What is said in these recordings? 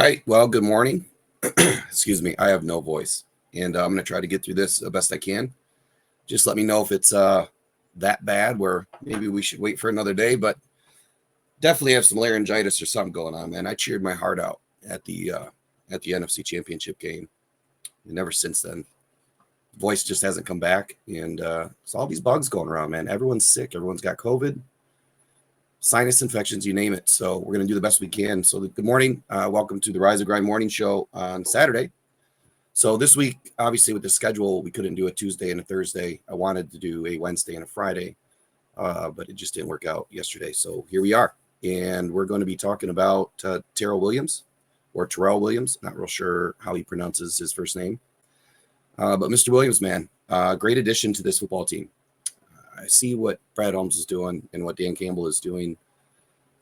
right. Well, good morning. Excuse me. I have no voice, and I'm going to try to get through this the best I can. Just let me know if it's that bad where maybe we should wait for another day, but definitely have some laryngitis or something going on, man. I cheered my heart out at the NFC Championship game, and ever since then, voice just hasn't come back, and it's all these bugs going around, man. Everyone's sick. Everyone's got COVID, sinus infections, you name it. So we're going to do the best we can. So good morning. Welcome to the Rise of Grind morning show on Saturday. So this week, obviously with the schedule, we couldn't do a Tuesday and a Thursday. I wanted to do a Wednesday and a Friday, but it just didn't work out yesterday. So here we are. And we're going to be talking about Terrell Williams or Terrell Williams. Not real sure how he pronounces his first name. But Mr. Williams, man, great addition to this football team. I see what Brad Holmes is doing and what Dan Campbell is doing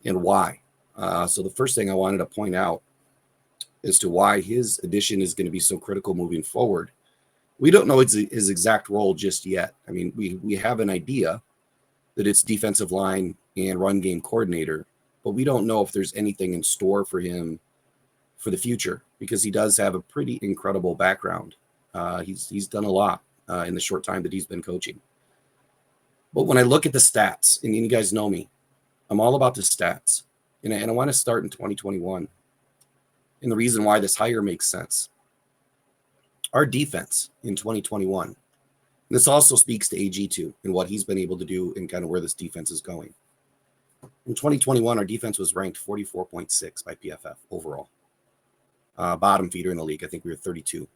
and why. So the first thing I wanted to point out as to why his addition is going to be so critical moving forward. We don't know his exact role just yet. I mean, we have an idea that it's defensive line and run game coordinator, but we don't know if there's anything in store for him for the future because he does have a pretty incredible background. He's done a lot in the short time that he's been coaching. But when I look at the stats, and you guys know me, I'm all about the stats. And I want to start in 2021. And the reason why this hire makes sense. Our defense in 2021, and this also speaks to AG too, and what he's been able to do and kind of where this defense is going. In 2021, our defense was ranked 44.6 by PFF overall. Bottom feeder in the league. I think we were 32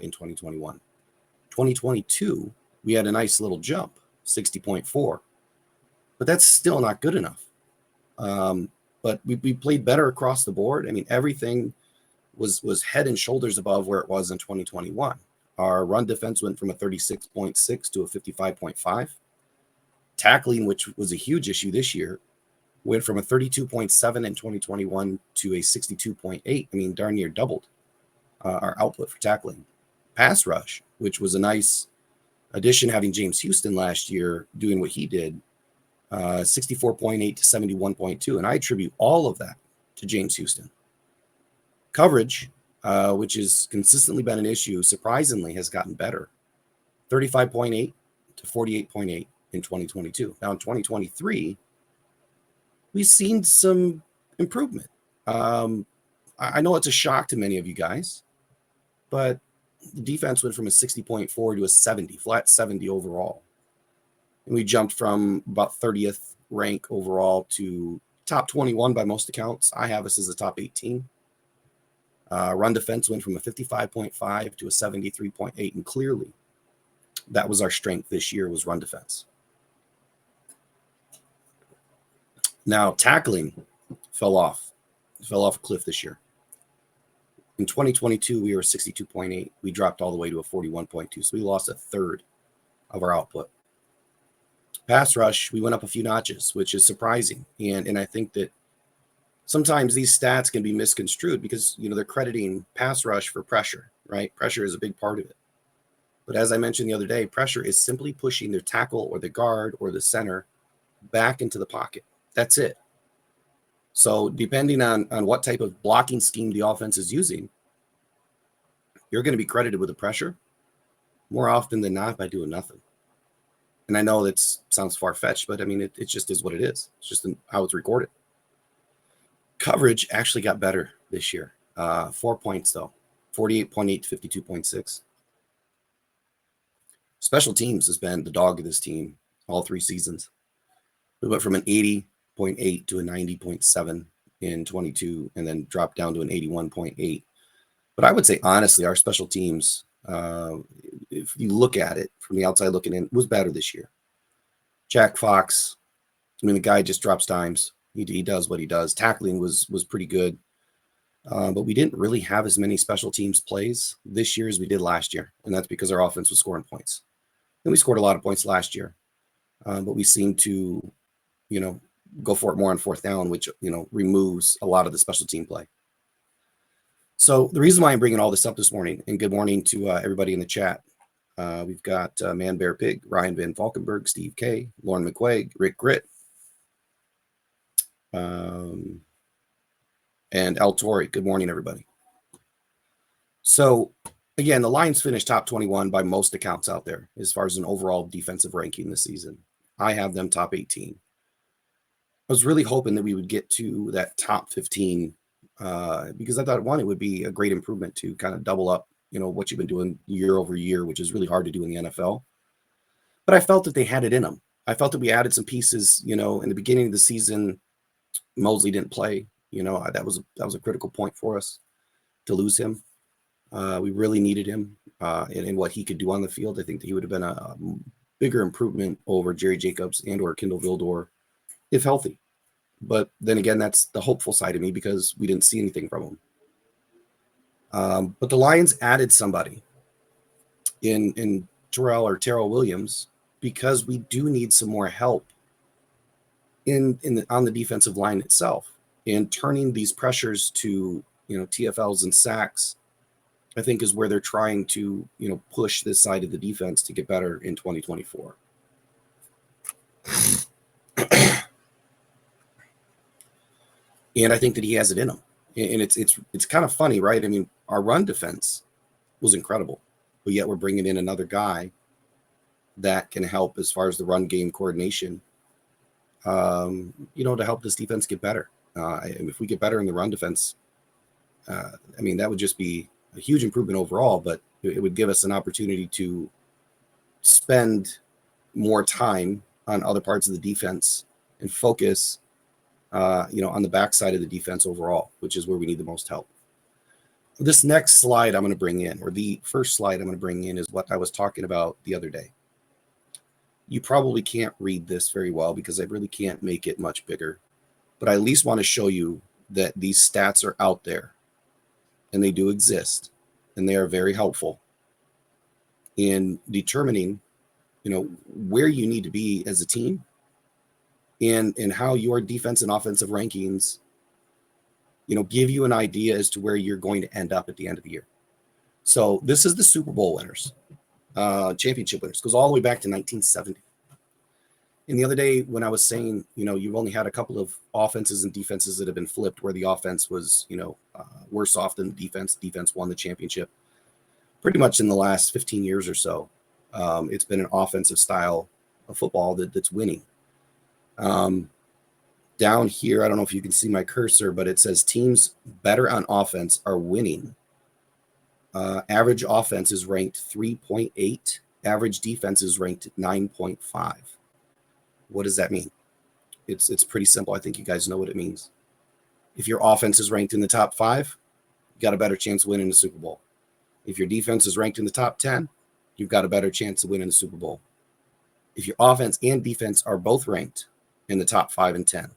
in 2021. 2022, we had a nice little jump. 60.4, but that's still not good enough. But we played better across the board. I mean, everything was head and shoulders above where it was in 2021. Our run defense went from a 36.6 to a 55.5. Tackling, which was a huge issue this year, went from a 32.7 in 2021 to a 62.8. I mean, darn near doubled our output for tackling. Pass rush, which was a nice addition, having James Houston last year doing what he did, 64.8 to 71.2. And I attribute all of that to James Houston. Coverage, which has consistently been an issue, surprisingly has gotten better. 35.8 to 48.8 in 2022. Now in 2023, we've seen some improvement. I know it's a shock to many of you guys, but the defense went from a 60.4 to a 70, flat 70 overall. And we jumped from about 30th rank overall to top 21 by most accounts. I have us as a top 18. Run defense went from a 55.5 to a 73.8. And clearly, that was our strength this year, was run defense. Now, tackling fell off a cliff this year. In 2022, we were 62.8. We dropped all the way to a 41.2. So we lost a third of our output. Pass rush, we went up a few notches, which is surprising. And I think that sometimes these stats can be misconstrued because, they're crediting pass rush for pressure, right? Pressure is a big part of it. But as I mentioned the other day, pressure is simply pushing their tackle or the guard or the center back into the pocket. That's it. So depending on what type of blocking scheme the offense is using, you're going to be credited with the pressure more often than not by doing nothing. And I know that sounds far-fetched, but I mean, it just is what it is. It's just how it's recorded. Coverage actually got better this year. 4 points, though. 48.8 to 52.6. Special teams has been the dog of this team all 3 seasons. We went from an 80.8 to a 90.7 in 22 and then dropped down to an 81.8. But I would say, honestly, our special teams, if you look at it from the outside looking in, was better this year. Jack Fox, I mean, the guy just drops dimes. He does what he does. Tackling was pretty good. But we didn't really have as many special teams plays this year as we did last year. And that's because our offense was scoring points. And we scored a lot of points last year. But we seemed to, go for it more on fourth down, which, removes a lot of the special team play. So the reason why I'm bringing all this up this morning, and good morning to everybody in the chat. We've got Man Bear Pig, Ryan Van Falkenberg, Steve K, Lauren McQuaig, Rick Grit. and El Torre. Good morning, everybody. So, again, the Lions finished top 21 by most accounts out there as far as an overall defensive ranking this season. I have them top 18. I was really hoping that we would get to that top 15 because I thought, one, it would be a great improvement to kind of double up, what you've been doing year over year, which is really hard to do in the NFL. But I felt that they had it in them. I felt that we added some pieces, in the beginning of the season. Mosley didn't play. That was a critical point for us to lose him. We really needed him and what he could do on the field. I think that he would have been a bigger improvement over Jerry Jacobs and or Kindle Vildor if healthy. But then again, that's the hopeful side of me because we didn't see anything from him. But the Lions added somebody in Terrell Williams because we do need some more help on the defensive line itself, and turning these pressures to TFLs and sacks, I think, is where they're trying to push this side of the defense to get better in 2024. And I think that he has it in him. And it's kind of funny, right? I mean, our run defense was incredible, but yet we're bringing in another guy that can help as far as the run game coordination, to help this defense get better. If we get better in the run defense, that would just be a huge improvement overall, but it would give us an opportunity to spend more time on other parts of the defense and focus, on the backside of the defense overall, which is where we need the most help. This next slide I'm going to bring in, or the first slide I'm going to bring in, is what I was talking about the other day. You probably can't read this very well because I really can't make it much bigger, but I at least want to show you that these stats are out there and they do exist, and they are very helpful in determining, where you need to be as a team and how your defense and offensive rankings, give you an idea as to where you're going to end up at the end of the year. So this is the Super Bowl winners, championship winners, goes all the way back to 1970. And the other day when I was saying, you've only had a couple of offenses and defenses that have been flipped where the offense was, worse off than the defense. Defense won the championship. Pretty much in the last 15 years or so, it's been an offensive style of football that's winning. Down here, I don't know if you can see my cursor, but it says teams better on offense are winning. Average offense is ranked 3.8. Average defense is ranked 9.5. What does that mean? It's pretty simple. I think you guys know what it means. If your offense is ranked in the top 5, you got a better chance of winning the Super Bowl. If your defense is ranked in the top 10, you've got a better chance of winning the Super Bowl. If your offense and defense are both ranked in the top 5 and 10,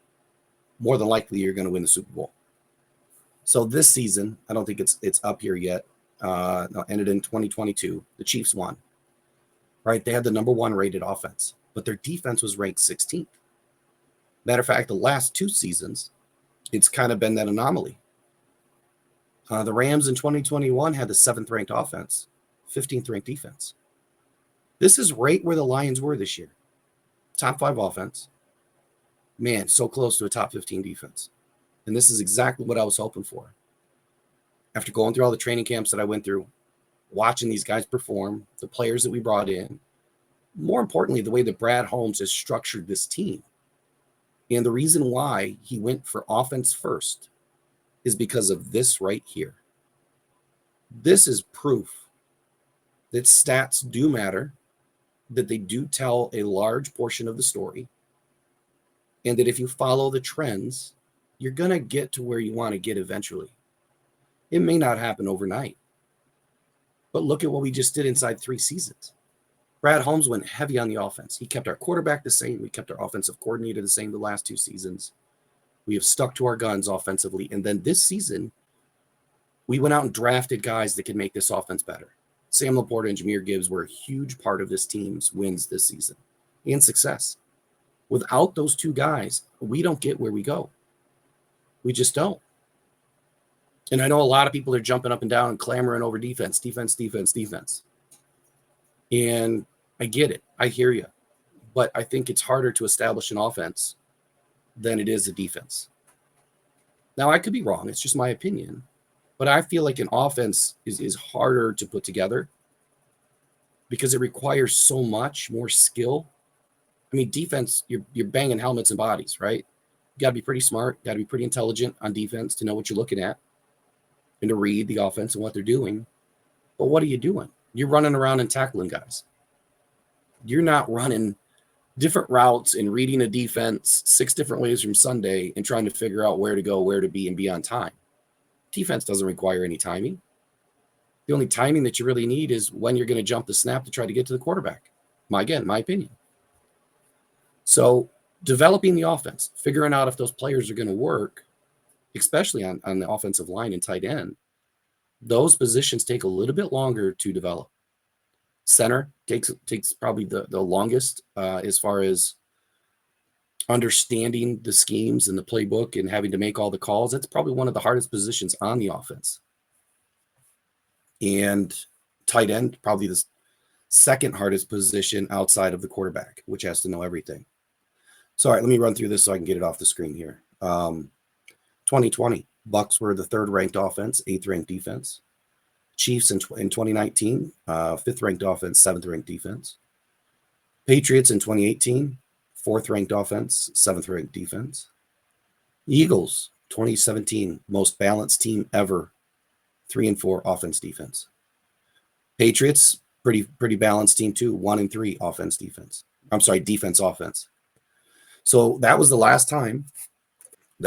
more than likely you're going to win the Super Bowl. So this season, I don't think it's up here yet. Ended in 2022. The Chiefs won. Right? They had the number 1 rated offense, but their defense was ranked 16th. Matter of fact, the last 2 seasons, it's kind of been that anomaly. The Rams in 2021 had the 7th ranked offense, 15th ranked defense. This is right where the Lions were this year. Top 5 offense. Man, so close to a top 15 defense. And this is exactly what I was hoping for. After going through all the training camps that I went through, watching these guys perform, the players that we brought in, more importantly, the way that Brad Holmes has structured this team. And the reason why he went for offense first is because of this right here. This is proof that stats do matter, that they do tell a large portion of the story, and that if you follow the trends, you're going to get to where you want to get eventually. It may not happen overnight, but look at what we just did inside 3 seasons. Brad Holmes went heavy on the offense. He kept our quarterback the same. We kept our offensive coordinator the same the last 2 seasons. We have stuck to our guns offensively. And then this season, we went out and drafted guys that could make this offense better. Sam Laporta and Jahmyr Gibbs were a huge part of this team's wins this season and success. Without those 2 guys, we don't get where we go. We just don't. And I know a lot of people are jumping up and down and clamoring over defense. And I get it. I hear you. But I think it's harder to establish an offense than it is a defense. Now, I could be wrong. It's just my opinion. But I feel like an offense is harder to put together because it requires so much more skill. I mean, defense, you're banging helmets and bodies, right? You got to be pretty smart, got to be pretty intelligent on defense to know what you're looking at and to read the offense and what they're doing. But what are you doing? You're running around and tackling guys. You're not running different routes and reading a defense 6 different ways from Sunday and trying to figure out where to go, where to be, and be on time. Defense doesn't require any timing. The only timing that you really need is when you're going to jump the snap to try to get to the quarterback. My opinion. So developing the offense, figuring out if those players are going to work, especially on the offensive line and tight end, those positions take a little bit longer to develop. Center takes probably the longest as far as understanding the schemes and the playbook and having to make all the calls. That's probably one of the hardest positions on the offense. And tight end, probably the second hardest position outside of the quarterback, which has to know everything. So, all right, let me run through this so I can get it off the screen here. 2020, Bucks were the 3rd ranked offense, 8th ranked defense. Chiefs in 2019, 5th ranked offense, 7th ranked defense. Patriots in 2018, 4th ranked offense, 7th ranked defense. Eagles 2017, most balanced team ever, 3-4 offense defense. Patriots, pretty balanced team too, 1-3 offense defense. I'm sorry, defense offense. So that was the last time. In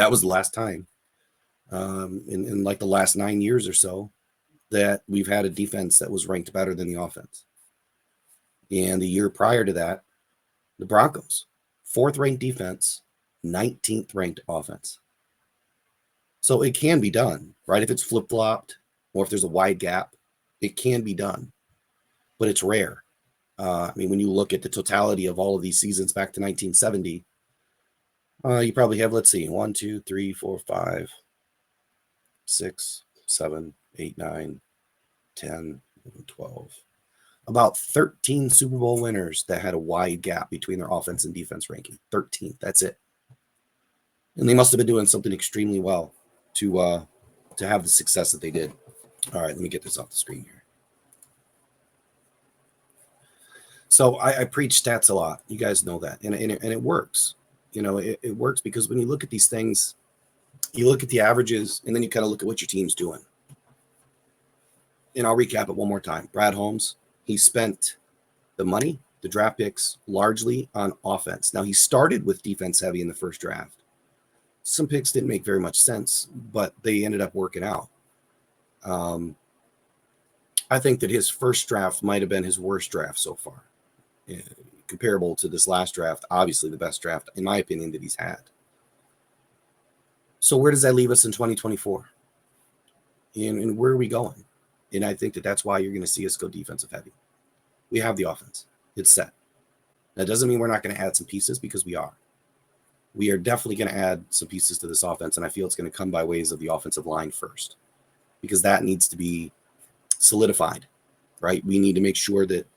like the last 9 years or so that we've had a defense that was ranked better than the offense. And the year prior to that, the Broncos, 4th ranked defense, 19th ranked offense. So it can be done, right? If it's flip-flopped or if there's a wide gap, it can be done, but it's rare. I mean, when you look at the totality of all of these seasons back to 1970, you probably have, let's see, 1, 2, 3, 4, 5, 6, 7, 8, 9, 10, 12. About 13 Super Bowl winners that had a wide gap between their offense and defense ranking. 13. That's it. And they must have been doing something extremely well to have the success that they did. All right, let me get this off the screen here. So I preach stats a lot. You guys know that. And it works. You know, it works because when you look at these things, you look at the averages, and then you kind of look at what your team's doing. And I'll recap it one more time. Brad Holmes, he spent the money, the draft picks, largely on offense. Now, he started with defense heavy in the first draft. Some picks didn't make very much sense, but they ended up working out. I think that his first draft might have been his worst draft so far. Comparable to this last draft, obviously the best draft, in my opinion, that he's had. So where does that leave us in 2024? And where are we going? And I think that that's why you're going to see us go defensive heavy. We have the offense. It's set. That doesn't mean we're not going to add some pieces, because we are. We are definitely going to add some pieces to this offense, and I feel it's going to come by ways of the offensive line first, because that needs to be solidified, right? We need to make sure that,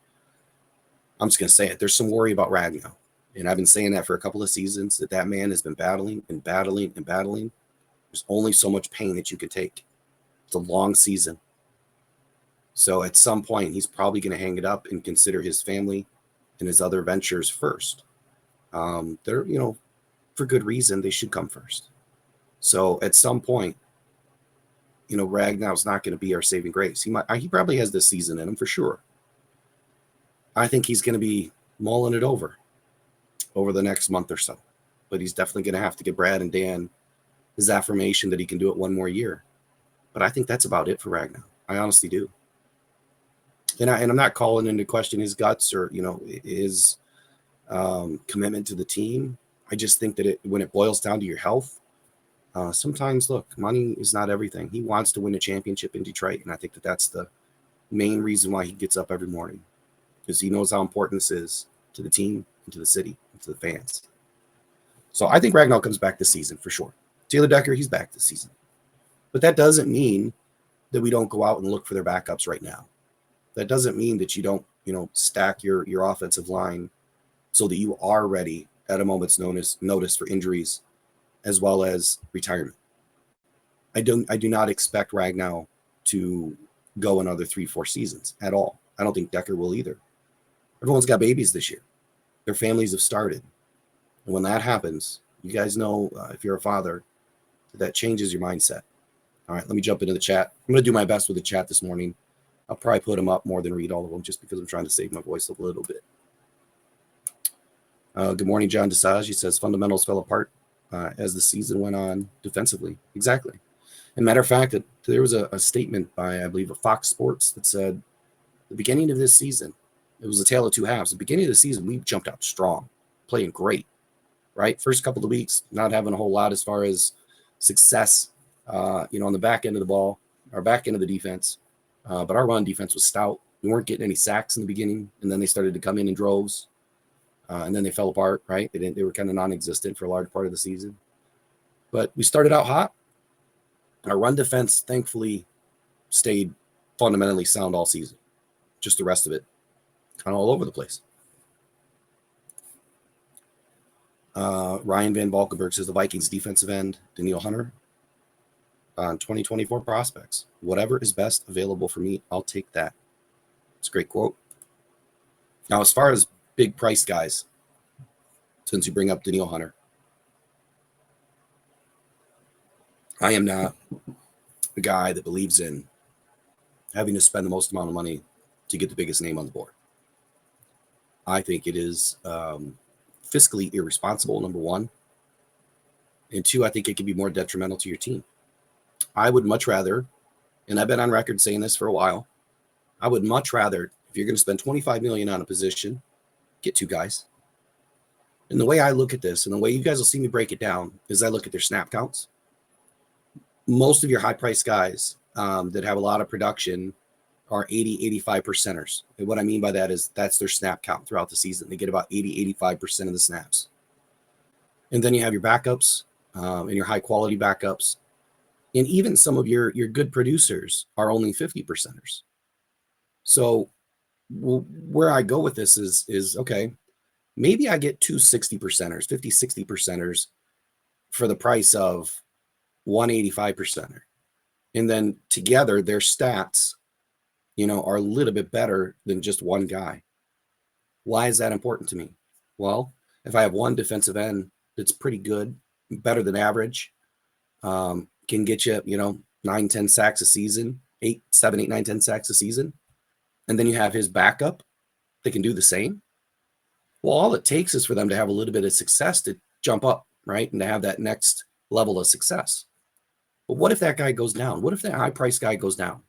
I'm just going to say it, there's some worry about Ragnow. And I've been saying that for a couple of seasons, that man has been battling and battling and battling. There's only so much pain that you can take. It's a long season. So at some point, he's probably going to hang it up and consider his family and his other ventures first. They're, for good reason, they should come first. So at some point, Ragnow's not going to be our saving grace. He probably has this season in him for sure. I think he's going to be mulling it over the next month or so. But he's definitely going to have to give Brad and Dan his affirmation that he can do it one more year. But I think that's about it for Ragnow. I honestly do. And I'm not calling into question his guts or, his commitment to the team. I just think that when it boils down to your health, sometimes, look, money is not everything. He wants to win a championship in Detroit, and I think that that's the main reason why he gets up every morning, because he knows how important this is to the team and to the city and to the fans. So I think Ragnow comes back this season for sure. Taylor Decker, he's back this season. But that doesn't mean that we don't go out and look for their backups right now. That doesn't mean that you don't, stack your offensive line so that you are ready at a moment's notice for injuries as well as retirement. I do not expect Ragnow to go another 3-4 seasons at all. I don't think Decker will either. Everyone's got babies this year. Their families have started. And when that happens, you guys know, if you're a father, that changes your mindset. All right, let me jump into the chat. I'm going to do my best with the chat this morning. I'll probably put them up more than read all of them just because I'm trying to save my voice a little bit. Good morning, John Desage. He says fundamentals fell apart as the season went on defensively. Exactly. And matter of fact, there was a statement by, I believe, a Fox Sports that said the beginning of this season, it was a tale of two halves. The beginning of the season, we jumped out strong, playing great, right? First couple of weeks, not having a whole lot as far as success, on the back end of the ball, our back end of the defense. But our run defense was stout. We weren't getting any sacks in the beginning, and then they started to come in droves, and then they fell apart, right? They were kind of non-existent for a large part of the season. But we started out hot. Our run defense, thankfully, stayed fundamentally sound all season. Just the rest of it, kind of all over the place. Ryan Van Valkenburg says the Vikings defensive end, Danielle Hunter, on 2024 prospects. Whatever is best available for me, I'll take that. It's a great quote. Now, as far as big price guys, since you bring up Danielle Hunter, I am not a guy that believes in having to spend the most amount of money to get the biggest name on the board. I think it is fiscally irresponsible, number one. And two, I think it can be more detrimental to your team. I would much rather, and I've been on record saying this for a while, I would much rather, if you're going to spend $25 million on a position, get two guys. And the way I look at this, and the way you guys will see me break it down, is I look at their snap counts. Most of your high-priced guys that have a lot of production are 80, 85%ers. And what I mean by that is that's their snap count throughout the season. They get about 80, 85% of the snaps. And then you have your backups and your high-quality backups. And even some of your good producers are only 50%ers. So where I go with this is okay, maybe I get two 60%ers, 50, 60%ers for the price of 185%er. And then together their stats, are a little bit better than just one guy. Why is that important to me? Well, if I have one defensive end that's pretty good, better than average, can get you, 9, 10 sacks a season, 7, 8, 9, 10 sacks a season. And then you have his backup that can do the same. Well, all it takes is for them to have a little bit of success to jump up, right? And to have that next level of success. But what if that guy goes down? What if that high-priced guy goes down?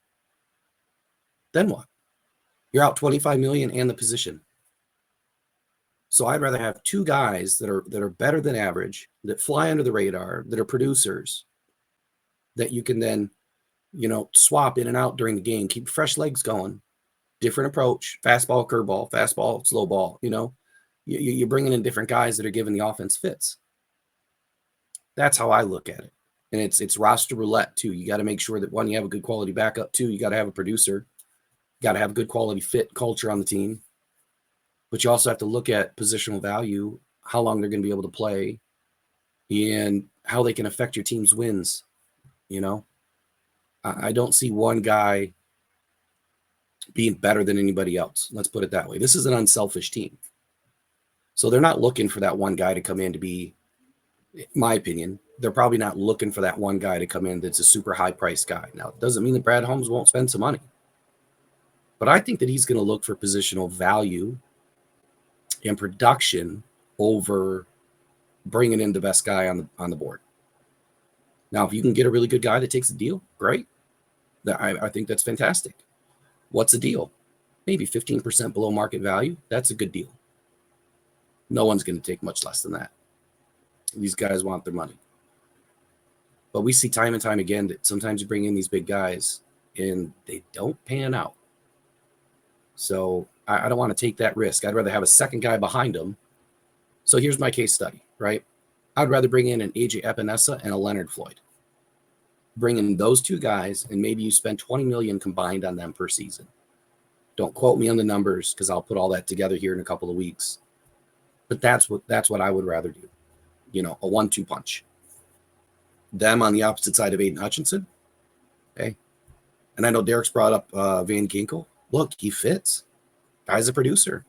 Then what? You're out $25 million and the position. So I'd rather have two guys that are better than average, that fly under the radar, that are producers, that you can then, swap in and out during the game, keep fresh legs going, different approach, fastball, curveball, fastball, slow ball. You're bringing in different guys that are giving the offense fits. That's how I look at it. And it's roster roulette too. You got to make sure that one, you have a good quality backup. Two, you got to have a producer. You got to have a good quality fit culture on the team. But you also have to look at positional value, how long they're going to be able to play, and how they can affect your team's wins. I don't see one guy being better than anybody else. Let's put it that way. This is an unselfish team. So they're not looking for that one guy to come in to be, in my opinion, they're probably not looking for that one guy to come in that's a super high-priced guy. Now, it doesn't mean that Brad Holmes won't spend some money. But I think that he's going to look for positional value and production over bringing in the best guy on the board. Now, if you can get a really good guy that takes the deal, great. I think that's fantastic. What's the deal? Maybe 15% below market value. That's a good deal. No one's going to take much less than that. These guys want their money. But we see time and time again that sometimes you bring in these big guys and they don't pan out. So I don't want to take that risk. I'd rather have a second guy behind him. So here's my case study, right? I'd rather bring in an AJ Epinesa and a Leonard Floyd. Bring in those two guys, and maybe you spend $20 million combined on them per season. Don't quote me on the numbers because I'll put all that together here in a couple of weeks. But that's what I would rather do. A 1-2 punch. them on the opposite side of Aiden Hutchinson. Okay. And I know Derek's brought up Van Ginkel. Look, he fits. Guy's a producer.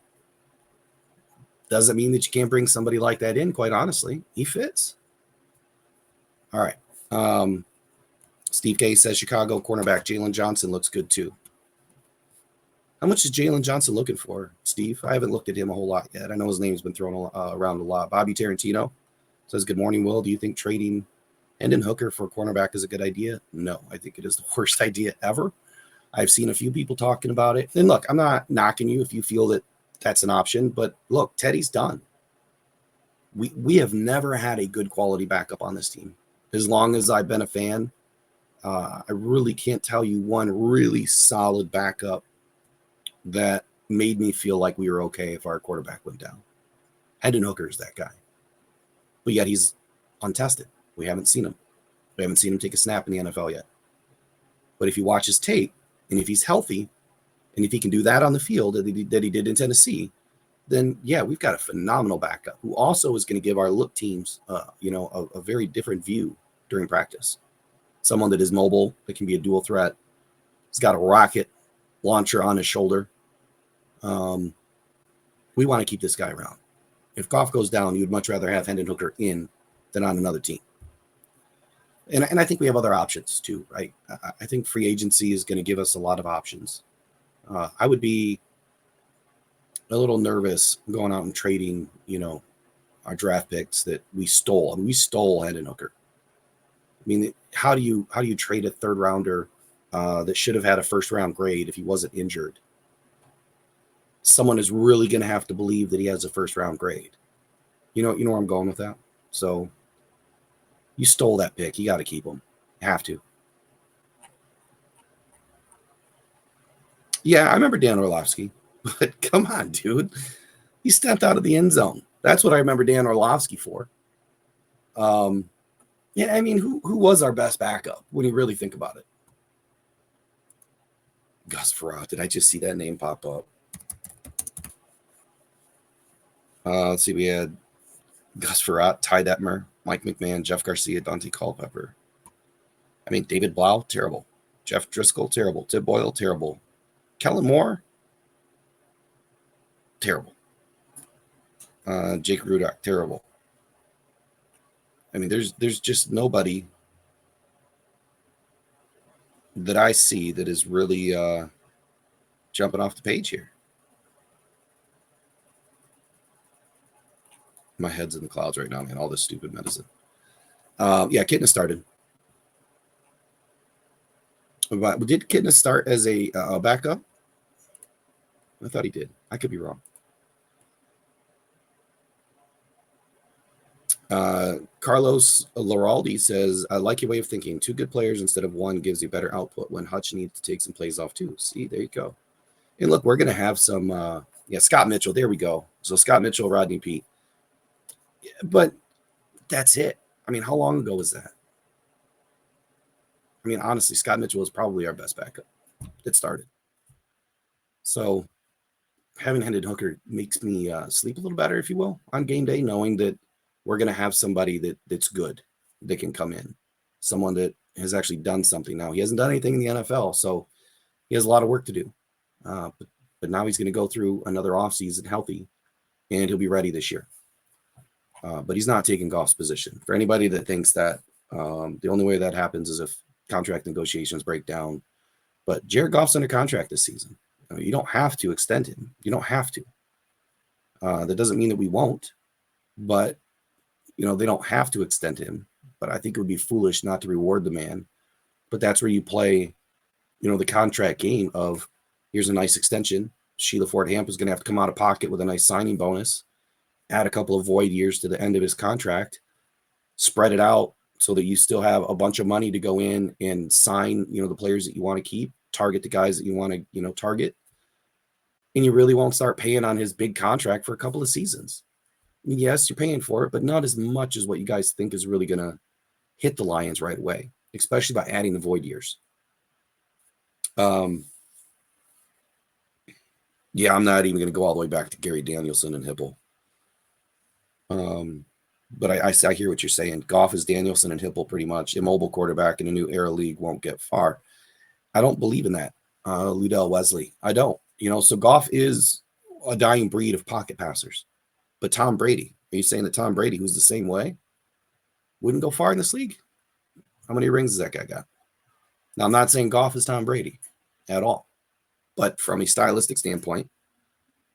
Doesn't mean that you can't bring somebody like that in, quite honestly. He fits. All right. Steve K says Chicago cornerback Jalen Johnson looks good too. How much is Jalen Johnson looking for, Steve? I haven't looked at him a whole lot yet. I know his name's been thrown around a lot. Bobby Tarantino says, good morning, Will. Do you think trading Hendon Hooker for a cornerback is a good idea? No, I think it is the worst idea ever. I've seen a few people talking about it. And look, I'm not knocking you if you feel that that's an option. But look, Teddy's done. We have never had a good quality backup on this team. As long as I've been a fan, I really can't tell you one really solid backup that made me feel like we were okay if our quarterback went down. Hendon Hooker is that guy. But yet he's untested. We haven't seen him. We haven't seen him take a snap in the NFL yet. But if you watch his tape, and if he's healthy, and if he can do that on the field that he did in Tennessee, then, yeah, we've got a phenomenal backup who also is going to give our look teams, a very different view during practice. Someone that is mobile, that can be a dual threat. He's got a rocket launcher on his shoulder. We want to keep this guy around. If Goff goes down, you'd much rather have Hendon Hooker in than on another team. And I think we have other options too, right? I think free agency is going to give us a lot of options. I would be a little nervous going out and trading, our draft picks that we stole. I mean, we stole Hendon Hooker. I mean, how do you trade a third rounder that should have had a first round grade if he wasn't injured? Someone is really going to have to believe that he has a first round grade. You know where I'm going with that? So you stole that pick. You got to keep him. You have to. Yeah, I remember Dan Orlovsky, but come on, dude. He stepped out of the end zone. That's what I remember Dan Orlovsky for. Yeah, I mean, who was our best backup when you really think about it? Gus Frerotte. Did I just see that name pop up? Let's see. We had Gus Frerotte, Ty Detmer, Mike McMahon, Jeff Garcia, Dante Culpepper. I mean, David Blau, terrible. Jeff Driscoll, terrible. Tim Boyle, terrible. Kellen Moore, terrible. Jake Rudock, terrible. I mean, there's just nobody that I see that is really jumping off the page here. My head's in the clouds right now, man. All this stupid medicine. Yeah, Kitna started. But did Kitna start as a backup? I thought he did. I could be wrong. Carlos Loraldi says, I like your way of thinking. 2 good players instead of 1 gives you better output when Hutch needs to take some plays off too. See, there you go. And look, we're going to have some, Scott Mitchell. There we go. So Scott Mitchell, Rodney Peete. But that's it. I mean, how long ago was that? I mean, honestly, Scott Mitchell was probably our best backup that started. So having Hendon Hooker makes me sleep a little better, if you will, on game day, knowing that we're going to have somebody that's good that can come in, someone that has actually done something. Now, he hasn't done anything in the NFL, so he has a lot of work to do. But now he's going to go through another offseason healthy, and he'll be ready this year. But he's not taking Goff's position. For anybody that thinks that, the only way that happens is if contract negotiations break down. But Jared Goff's under contract this season. You don't have to extend him. You don't have to. That doesn't mean that we won't. But, they don't have to extend him. But I think it would be foolish not to reward the man. But that's where you play, the contract game of here's a nice extension. Sheila Ford Hamp is going to have to come out of pocket with a nice signing bonus. Add a couple of void years to the end of his contract, spread it out so that you still have a bunch of money to go in and sign, the players that you want to keep, target the guys that you want to, target. And you really won't start paying on his big contract for a couple of seasons. I mean, yes, you're paying for it, but not as much as what you guys think is really going to hit the Lions right away, especially by adding the void years. Yeah, I'm not even going to go all the way back to Gary Danielson and Hipple. But I hear what you're saying. Goff is Danielson and Hipple pretty much. Immobile quarterback in a new era league won't get far. I don't believe in that, Ludell Wesley. I don't. So Goff is a dying breed of pocket passers. But Tom Brady, are you saying that Tom Brady, who's the same way, wouldn't go far in this league? How many rings does that guy got? Now, I'm not saying Goff is Tom Brady at all. But from a stylistic standpoint,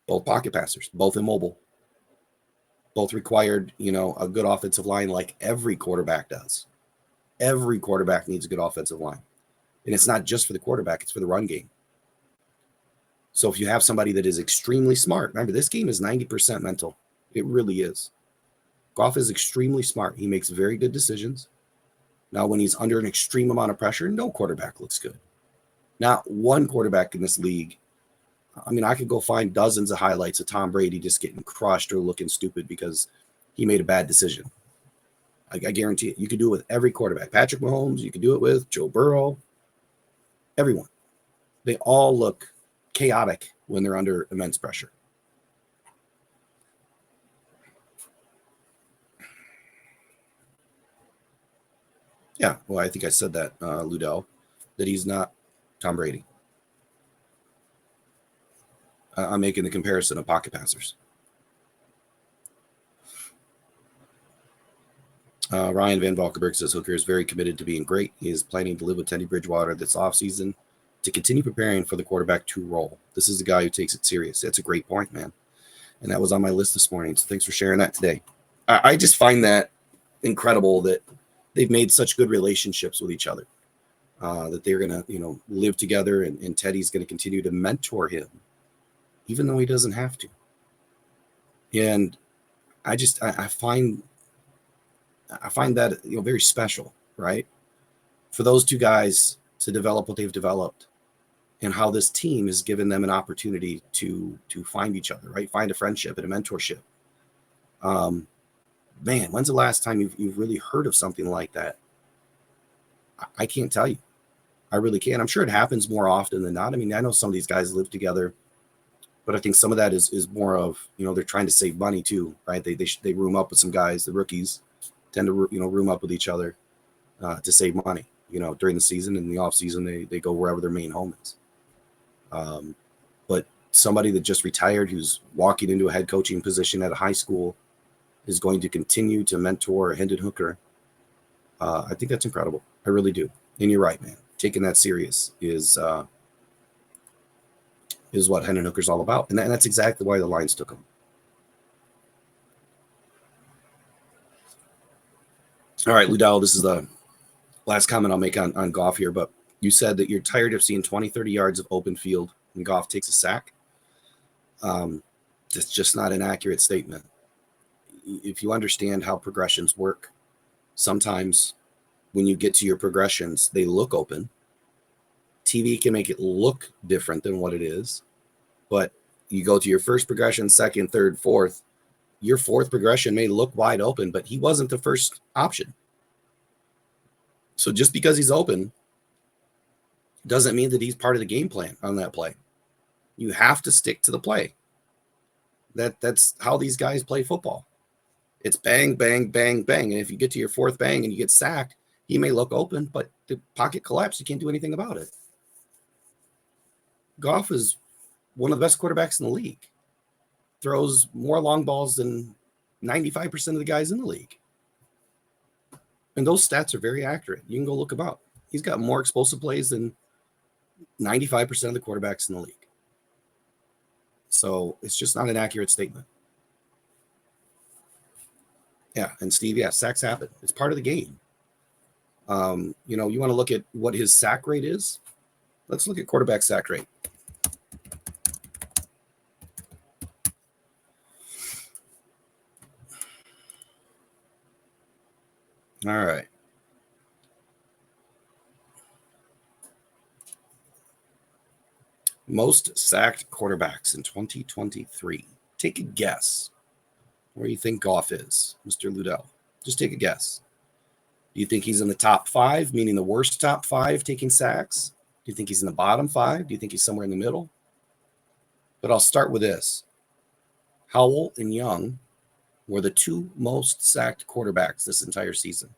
both pocket passers, both immobile, both required, a good offensive line like every quarterback does. Every quarterback needs a good offensive line. And it's not just for the quarterback, it's for the run game. So if you have somebody that is extremely smart, remember, this game is 90% mental. It really is. Goff is extremely smart. He makes very good decisions. Now, when he's under an extreme amount of pressure, no quarterback looks good. Not one quarterback in this league. I mean, I could go find dozens of highlights of Tom Brady just getting crushed or looking stupid because he made a bad decision. I guarantee it. You could do it with every quarterback. Patrick Mahomes, you could do it with Joe Burrow. Everyone. They all look chaotic when they're under immense pressure. Yeah, well, I think I said that, Ludell, that he's not Tom Brady. I'm making the comparison of pocket passers. Ryan Van Valkenburg says Hooker is very committed to being great. He is planning to live with Teddy Bridgewater this offseason to continue preparing for the quarterback 2 role. This is the guy who takes it serious. That's a great point, man. And that was on my list this morning. So thanks for sharing that today. I just find that incredible that they've made such good relationships with each other, that they're going to, live together, and Teddy's going to continue to mentor him, even though he doesn't have to. And I find that, very special, right? For those two guys to develop what they've developed, and how this team has given them an opportunity to find each other, right? Find a friendship and a mentorship. Man, when's the last time you've really heard of something like that? I can't tell you. I really can't. I'm sure it happens more often than not. I mean, I know some of these guys live together, but I think some of that is more of, they're trying to save money too, right? They room up with some guys. The rookies tend to, room up with each other to save money, during the season. In the off season, they go wherever their main home is. But somebody that just retired, who's walking into a head coaching position at a high school, is going to continue to mentor Hendon Hooker. I think that's incredible. I really do. And you're right, man. Taking that serious is what Hendon Hooker's all about. And that's exactly why the Lions took him. All right, Ludell, this is the last comment I'll make on Goff here, but you said that you're tired of seeing 20, 30 yards of open field when Goff takes a sack. It's just not an accurate statement. If you understand how progressions work, sometimes when you get to your progressions, they look open. TV can make it look different than what it is, but you go to your first progression, second, third, fourth. Your fourth progression may look wide open, but he wasn't the first option. So just because he's open doesn't mean that he's part of the game plan on that play. You have to stick to the play. That's how these guys play football. It's bang, bang, bang, bang. And if you get to your fourth bang and you get sacked, he may look open, but the pocket collapsed. You can't do anything about it. Goff is one of the best quarterbacks in the league. Throws more long balls than 95% of the guys in the league. And those stats are very accurate. You can go look them up. He's got more explosive plays than 95% of the quarterbacks in the league. So it's just not an accurate statement. Yeah, and Steve, sacks happen. It's part of the game. You want to look at what his sack rate is? Let's look at quarterback sack rate. All right. Most sacked quarterbacks in 2023. Take a guess where you think Goff is, Mr. Ludell. Just take a guess. Do you think he's in the top 5, meaning the worst top 5 taking sacks? Do you think he's in the bottom 5? Do you think he's somewhere in the middle? But I'll start with this. Howell and Young were the two most sacked quarterbacks this entire season.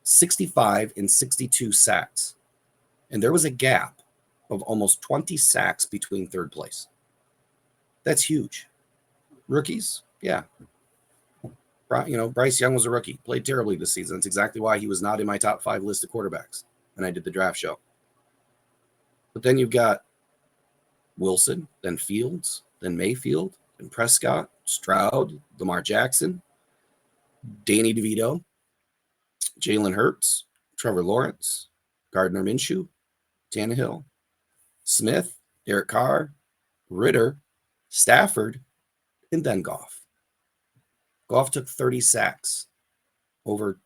65 and 62 sacks. And there was a gap of almost 20 sacks between third place. That's huge. Rookies, yeah. Bryce Young was a rookie, played terribly this season. That's exactly why he was not in my top 5 list of quarterbacks when I did the draft show. But then you've got Wilson, then Fields, then Mayfield, then Prescott, Stroud, Lamar Jackson, Danny DeVito, Jalen Hurts, Trevor Lawrence, Gardner Minshew, Tannehill, Smith, Derek Carr, Ritter, Stafford, and then Goff. Goff took 30 sacks over,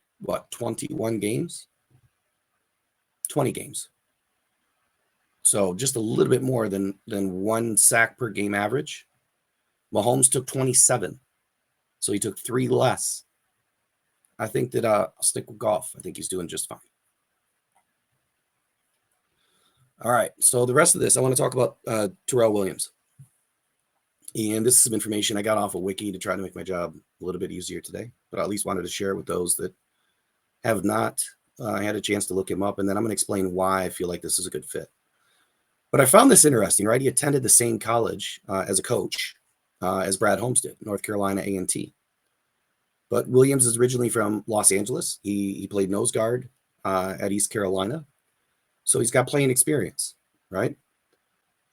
21 games? 20 games. So just a little bit more than 1 sack per game average. Mahomes took 27. So he took 3 less. I think that I'll stick with Goff. I think he's doing just fine. All right. So the rest of this, I want to talk about Terrell Williams. And this is some information I got off of Wiki to try to make my job a little bit easier today. But I at least wanted to share it with those that have not had a chance to look him up. And then I'm going to explain why I feel like this is a good fit. But I found this interesting, right? He attended the same college as a coach as Brad Holmes did, North Carolina A&T. But Williams is originally from Los Angeles. He played nose guard at East Carolina. So he's got playing experience, right?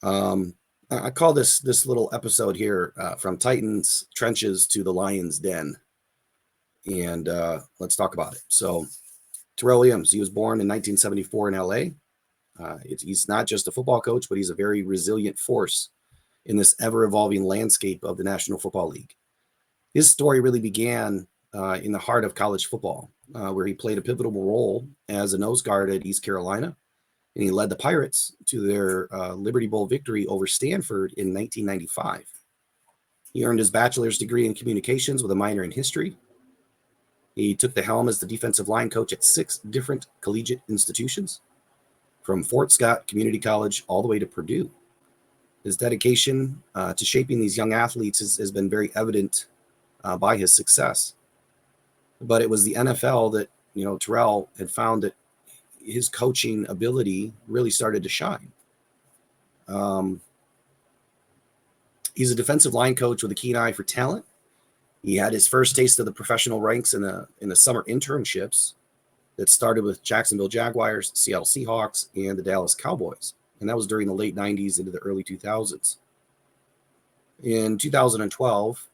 I call this little episode here from Titans trenches to the Lions den. And let's talk about it. So Terrell Williams, he was born in 1974 in LA. He's not just a football coach, but he's a very resilient force in this ever-evolving landscape of the National Football League. His story really began in the heart of college football, where he played a pivotal role as a nose guard at East Carolina, and he led the Pirates to their Liberty Bowl victory over Stanford in 1995. He earned his bachelor's degree in communications with a minor in history. He took the helm as the defensive line coach at 6 different collegiate institutions, from Fort Scott Community College all the way to Purdue. His dedication to shaping these young athletes has been very evident by his success. But it was the NFL that, Terrell had found that his coaching ability really started to shine. He's a defensive line coach with a keen eye for talent. He had his first taste of the professional ranks in the summer internships that started with Jacksonville Jaguars, Seattle Seahawks, and the Dallas Cowboys. And that was during the late 90s into the early 2000s. In 2012,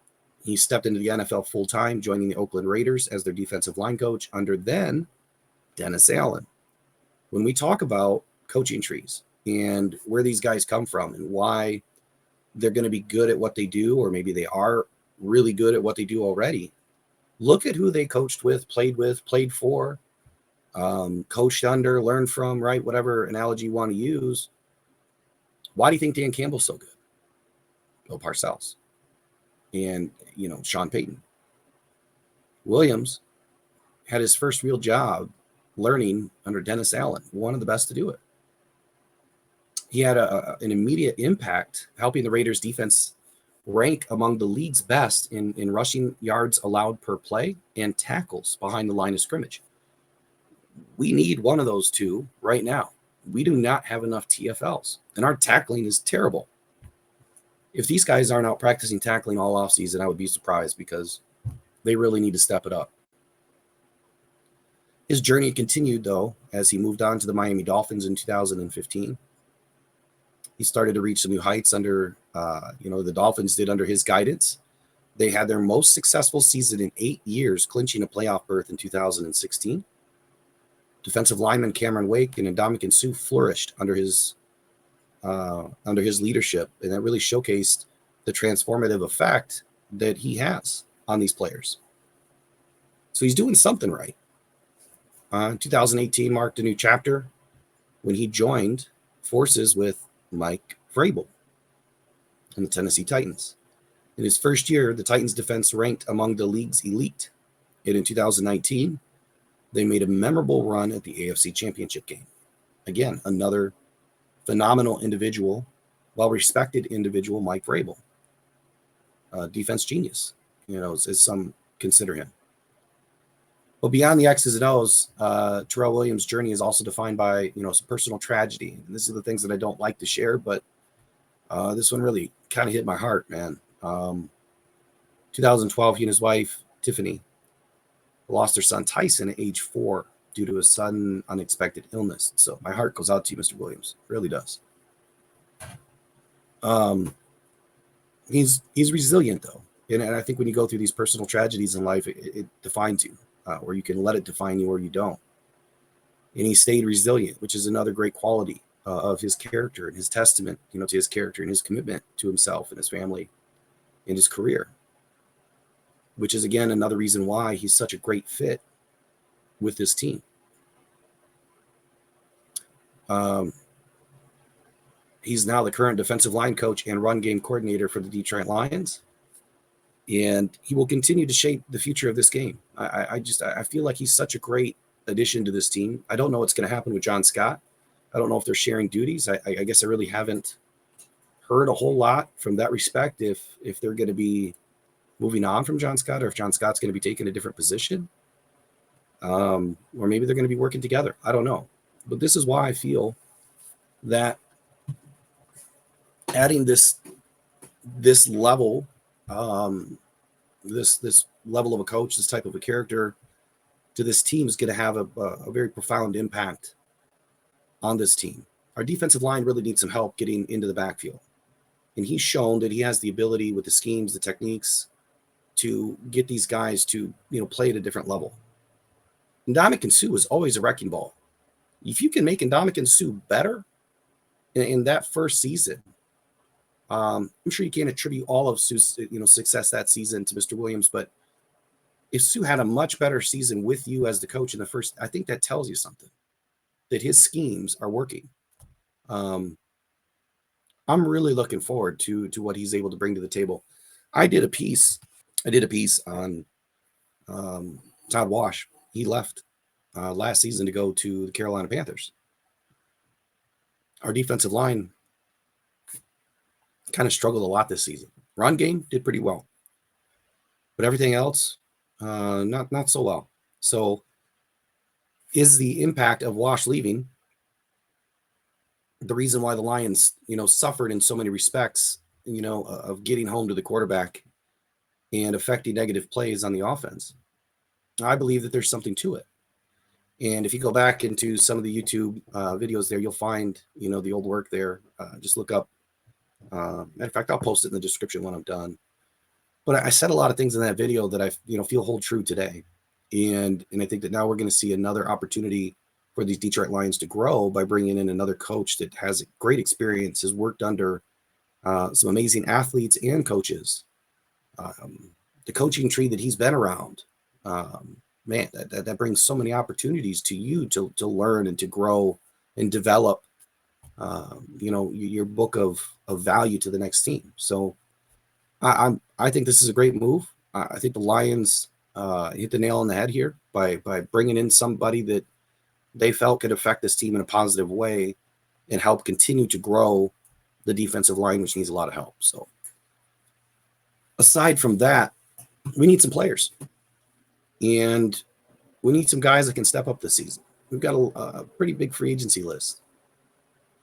he stepped into the NFL full-time, joining the Oakland Raiders as their defensive line coach under then Dennis Allen. When we talk about coaching trees and where these guys come from and why they're going to be good at what they do, or maybe they are really good at what they do already, look at who they coached with, played for, coached under, learned from, right? Whatever analogy you want to use. Why do you think Dan Campbell's so good? Bill Parcells. And, Sean Payton. Williams had his first real job learning under Dennis Allen, one of the best to do it. He had an immediate impact, helping the Raiders defense rank among the league's best in rushing yards allowed per play and tackles behind the line of scrimmage. We need one of those two right now. We do not have enough TFLs, and our tackling is terrible. If these guys aren't out practicing tackling all offseason, I would be surprised, because they really need to step it up. His journey continued, though, as he moved on to the Miami Dolphins in 2015. He started to reach some new heights under, the Dolphins did under his guidance. They had their most successful season in 8 years, clinching a playoff berth in 2016. Defensive lineman Cameron Wake and Ndamukong Suh flourished under his leadership, and that really showcased the transformative effect that he has on these players. So he's doing something right. 2018 marked a new chapter when he joined forces with Mike Vrabel and the Tennessee Titans. In his first year, the Titans defense ranked among the league's elite. And in 2019, they made a memorable run at the AFC Championship game. Again, another phenomenal individual, well-respected individual, Mike Vrabel. Defense genius, as some consider him. But beyond the X's and O's, Terrell Williams' journey is also defined by, some personal tragedy. And this is the things that I don't like to share, but this one really kind of hit my heart, man. 2012, he and his wife, Tiffany, lost their son, Tyson, at age 4 due to a sudden, unexpected illness. So my heart goes out to you, Mr. Williams. It really does. He's resilient, though. And I think when you go through these personal tragedies in life, it defines you. Or you can let it define you or you don't. And he stayed resilient, which is another great quality of his character and his testament, to his character and his commitment to himself and his family and his career, which is, again, another reason why he's such a great fit with this team. He's now the current defensive line coach and run game coordinator for the Detroit Lions. And he will continue to shape the future of this game. I feel like he's such a great addition to this team. I don't know what's going to happen with John Scott. I don't know if they're sharing duties. I guess I really haven't heard a whole lot from that respect if they're going to be moving on from John Scott or if John Scott's going to be taking a different position. Or maybe they're going to be working together. I don't know. But this is why I feel that adding this level, this level of a coach, this type of a character to this team is going to have a very profound impact on this team. Our defensive line really needs some help getting into the backfield. And he's shown that he has the ability with the schemes, the techniques to get these guys to, play at a different level. Ndamukong Suh is always a wrecking ball. If you can make Ndamukong Suh better in that first season, I'm sure you can't attribute all of Suh's, success that season to Mr. Williams, but if Suh had a much better season with you as the coach in the first, I think that tells you something, that his schemes are working. I'm really looking forward to what he's able to bring to the table. I did a piece on Todd Wash. He left last season to go to the Carolina Panthers. Our defensive line kind of struggled a lot this season. Run game did pretty well, but everything else, not so well. So is the impact of Wash leaving the reason why the Lions, suffered in so many respects, of getting home to the quarterback and affecting negative plays on the offense? I believe that there's something to it. And if you go back into some of the YouTube videos there, you'll find, the old work there. Just look up. Matter of fact, I'll post it in the description when I'm done. But I said a lot of things in that video that I, feel hold true today. And I think that now we're going to see another opportunity for these Detroit Lions to grow by bringing in another coach that has great experience, has worked under some amazing athletes and coaches. The coaching tree that he's been around, man, that brings so many opportunities to you to learn and to grow and develop, your book of value to the next team. So I think this is a great move. I think the Lions hit the nail on the head here by bringing in somebody that they felt could affect this team in a positive way and help continue to grow the defensive line, which needs a lot of help. So aside from that, we need some players. And we need some guys that can step up this season. We've got a pretty big free agency list.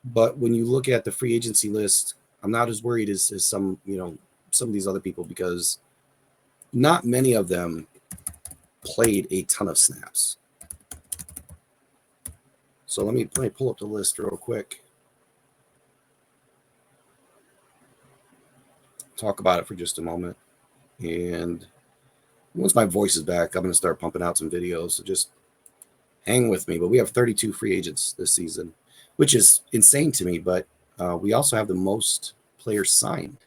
But when you look at the free agency list, I'm not as worried as some of these other people, because not many of them played a ton of snaps. So let me pull up the list real quick. Talk about it for just a moment. And once my voice is back, I'm going to start pumping out some videos. So just hang with me. But we have 32 free agents this season, which is insane to me. But we also have the most players signed.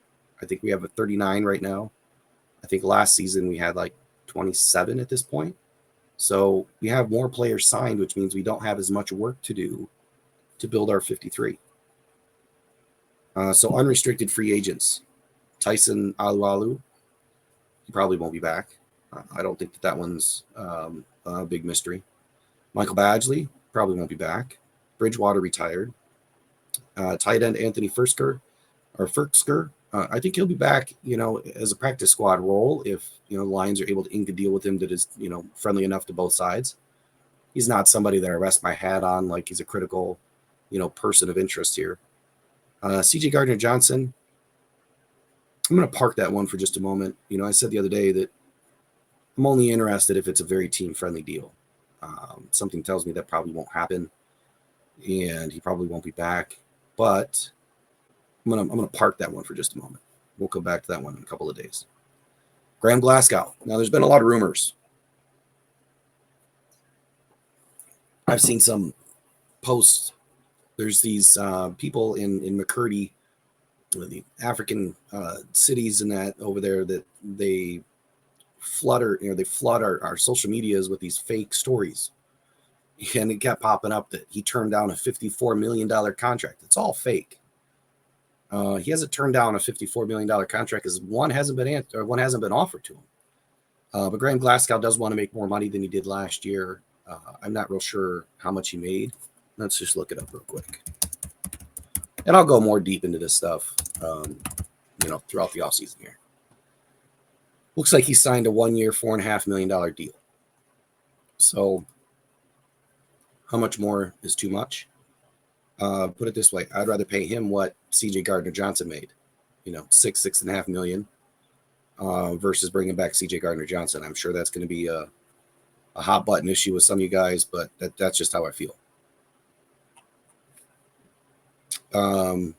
I think we have a 39 right now. I think last season we had like 27 at this point. So we have more players signed, which means we don't have as much work to do to build our 53. So unrestricted free agents. Tyson Alualu, he probably won't be back. I don't think that one's a big mystery. Michael Badgley probably won't be back. Bridgewater retired. Tight end Anthony Firkser I think he'll be back, as a practice squad role if, the Lions are able to ink a deal with him that is, friendly enough to both sides. He's not somebody that I rest my hat on like he's a critical, person of interest here. CJ Gardner-Johnson, I'm going to park that one for just a moment. I said the other day that I'm only interested if it's a very team-friendly deal. Something tells me that probably won't happen, and he probably won't be back. But I'm gonna park that one for just a moment. We'll come back to that one in a couple of days. Graham Glasgow. Now, there's been a lot of rumors. I've seen some posts. There's these people in McCurdy, the African cities and that over there, that they flood our social medias with these fake stories. And it kept popping up that he turned down a $54 million contract. It's all fake. He hasn't turned down a $54 million contract because one hasn't been offered to him. But Graham Glasgow does want to make more money than he did last year. I'm not real sure how much he made. Let's just look it up real quick. And I'll go more deep into this stuff, throughout the offseason here. Looks like he signed a 1-year, $4.5 million deal. So how much more is too much? Put it this way. I'd rather pay him what CJ Gardner-Johnson made, $6.5 million, versus bringing back CJ Gardner-Johnson. I'm sure that's going to be a hot button issue with some of you guys, but that's just how I feel. Ryan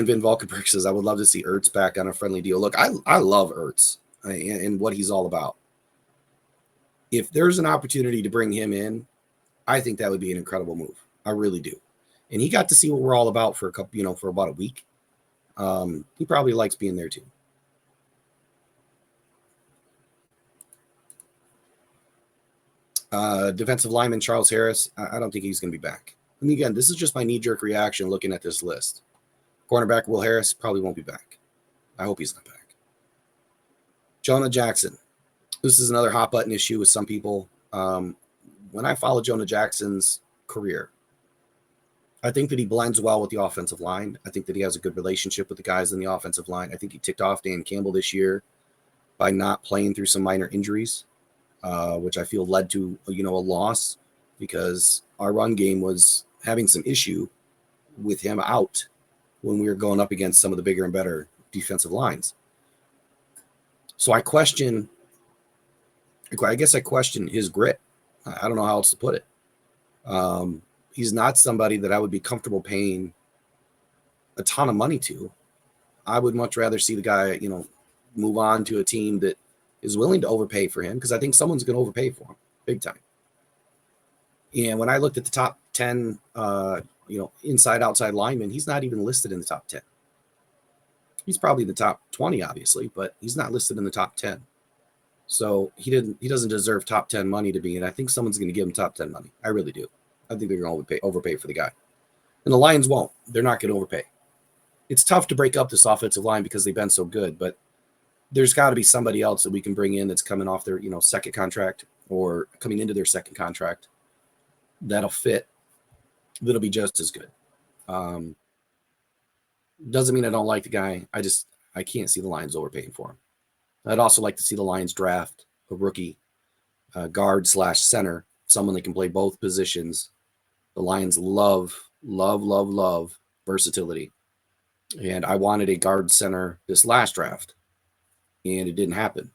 Van Valkenburg says, I would love to see Ertz back on a friendly deal. Look, I love Ertz and what he's all about. If there's an opportunity to bring him in, I think that would be an incredible move. I really do. And he got to see what we're all about for for about a week. He probably likes being there too. Defensive lineman Charles Harris, I don't think he's going to be back. And again, this is just my knee-jerk reaction looking at this list. Cornerback Will Harris probably won't be back. I hope he's not back. Jonah Jackson. This is another hot button issue with some people. When I follow Jonah Jackson's career, I think that he blends well with the offensive line. I think that he has a good relationship with the guys in the offensive line. I think he ticked off Dan Campbell this year by not playing through some minor injuries, which I feel led to, a loss, because our run game was having some issue with him out when we were going up against some of the bigger and better defensive lines. So I guess I question his grit. I don't know how else to put it. He's not somebody that I would be comfortable paying a ton of money to. I would much rather see the guy, move on to a team that is willing to overpay for him, because I think someone's going to overpay for him big time. And when I looked at the top 10, inside, outside linemen, he's not even listed in the top 10. He's probably the top 20, obviously, but he's not listed in the top 10. So he doesn't deserve top 10 money to be, and I think someone's going to give him top 10 money. I really do. I think they're going to overpay for the guy. And the Lions won't. They're not going to overpay. It's tough to break up this offensive line because they've been so good, but there's got to be somebody else that we can bring in that's coming off their, second contract or coming into their second contract that'll fit, that'll be just as good. Doesn't mean I don't like the guy. I can't see the Lions overpaying for him. I'd also like to see the Lions draft a rookie guard/center, someone that can play both positions. The Lions love versatility. And I wanted a guard center this last draft, and it didn't happen.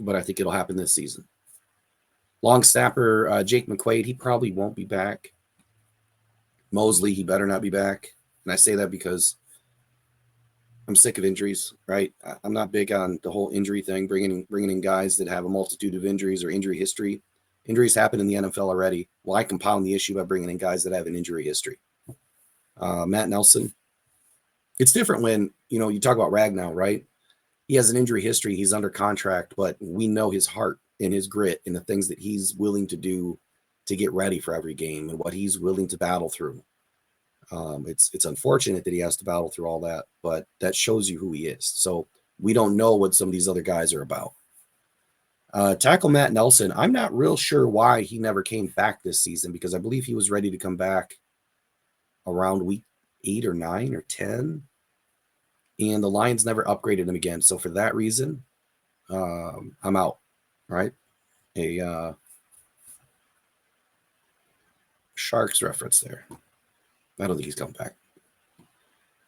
But I think it'll happen this season. Long snapper Jake McQuaid, he probably won't be back. Mosley, he better not be back. And I say that because I'm sick of injuries, right? I'm not big on the whole injury thing, bringing in guys that have a multitude of injuries or injury history. Injuries happen in the NFL already. Why compound the issue by bringing in guys that have an injury history? Matt Nelson. It's different when, you talk about Ragnow, right? He has an injury history. He's under contract, but we know his heart and his grit and the things that he's willing to do to get ready for every game and what he's willing to battle through. It's unfortunate that he has to battle through all that, but that shows you who he is. So we don't know what some of these other guys are about. Tackle Matt Nelson, I'm not real sure why he never came back this season, because I believe he was ready to come back around week 8 or 9 or 10. and the Lions never upgraded him again. So for that reason, I'm out. Right? A Sharks reference there. I don't think he's coming back.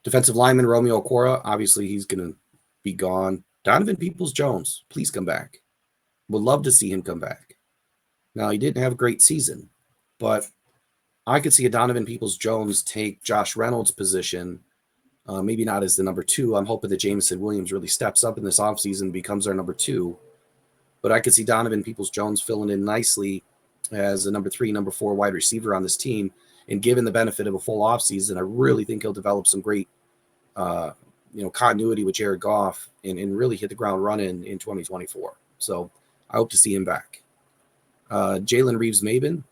Defensive lineman Romeo Okwara, obviously he's going to be gone. Donovan Peoples-Jones, please come back. Would love to see him come back. Now, he didn't have a great season, but I could see a Donovan Peoples-Jones take Josh Reynolds' position, maybe not as the number 2. I'm hoping that Jameson Williams really steps up in this offseason and becomes our number 2. But I could see Donovan Peoples-Jones filling in nicely as a number 3, number 4 wide receiver on this team. And given the benefit of a full offseason, I really think he'll develop some great continuity with Jared Goff and really hit the ground running in 2024. So I hope to see him back. Jalen Reeves-Maybin,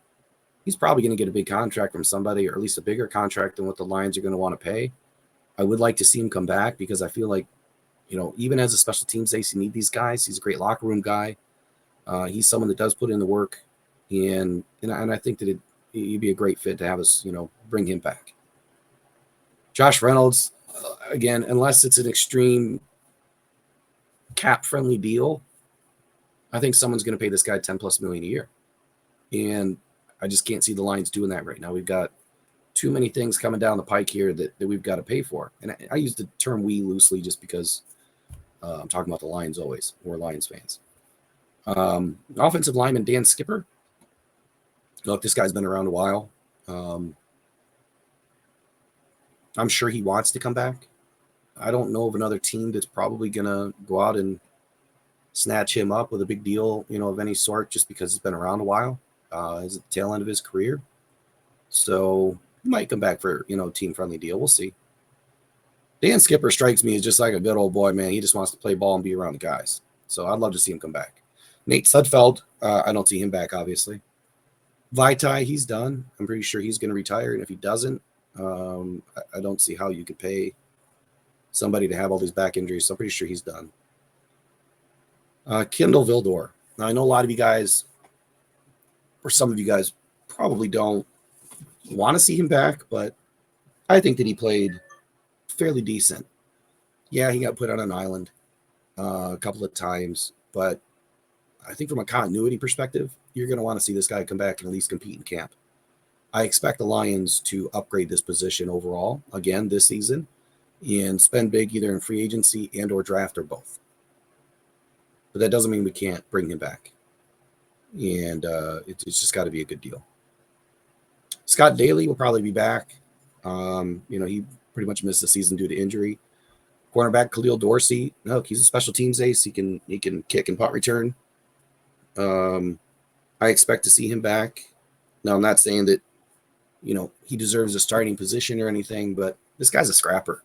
he's probably going to get a big contract from somebody, or at least a bigger contract than what the Lions are going to want to pay. I would like to see him come back because I feel like, even as a special teams ace, you need these guys. He's a great locker room guy. He's someone that does put in the work, and I think that he'd be a great fit to have us, bring him back. Josh Reynolds, again, unless it's an extreme cap-friendly deal, I think someone's going to pay this guy $10+ million a year. And I just can't see the Lions doing that right now. We've got too many things coming down the pike here that we've got to pay for. And I use the term we loosely just because I'm talking about the Lions always. We're Lions fans. Offensive lineman Dan Skipper. Look, this guy's been around a while. I'm sure he wants to come back. I don't know of another team that's probably going to go out and snatch him up with a big deal, of any sort, just because he's been around a while. He's at the tail end of his career. So he might come back for, team-friendly deal. We'll see. Dan Skipper strikes me as just like a good old boy, man. He just wants to play ball and be around the guys. So I'd love to see him come back. Nate Sudfeld, I don't see him back, obviously. Vaitai, he's done. I'm pretty sure he's going to retire. And if he doesn't, I don't see how you could pay somebody to have all these back injuries. So I'm pretty sure he's done. Kindle Vildor. Now, I know a lot of you guys, or some of you guys, probably don't want to see him back, but I think that he played fairly decent. Yeah, he got put on an island a couple of times, but I think from a continuity perspective, you're going to want to see this guy come back and at least compete in camp. I expect the Lions to upgrade this position overall, again, this season, and spend big either in free agency and or draft or both. But that doesn't mean we can't bring him back. And it's just got to be a good deal. Scott Daly will probably be back. He pretty much missed the season due to injury. Cornerback Khalil Dorsey, no, he's a special teams ace. He can kick and punt return. I expect to see him back. Now, I'm not saying that, he deserves a starting position or anything, but this guy's a scrapper.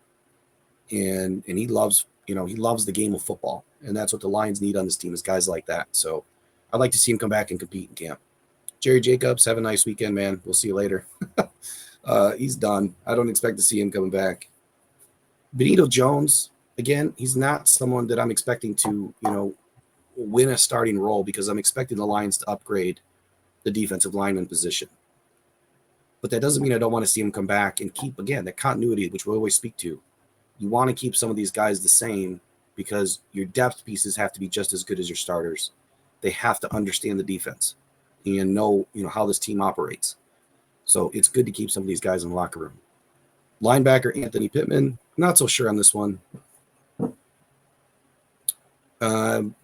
And he loves, he loves the game of football. And that's what the Lions need on this team is guys like that. So I'd like to see him come back and compete in camp. Jerry Jacobs, have a nice weekend, man. We'll see you later. He's done. I don't expect to see him coming back. Benito Jones, again, he's not someone that I'm expecting to, win a starting role because I'm expecting the Lions to upgrade the defensive lineman position. But that doesn't mean I don't want to see him come back and keep, again, that continuity, which we always speak to. You want to keep some of these guys the same because your depth pieces have to be just as good as your starters. They have to understand the defense and know, how this team operates. So it's good to keep some of these guys in the locker room. Linebacker Anthony Pittman, not so sure on this one.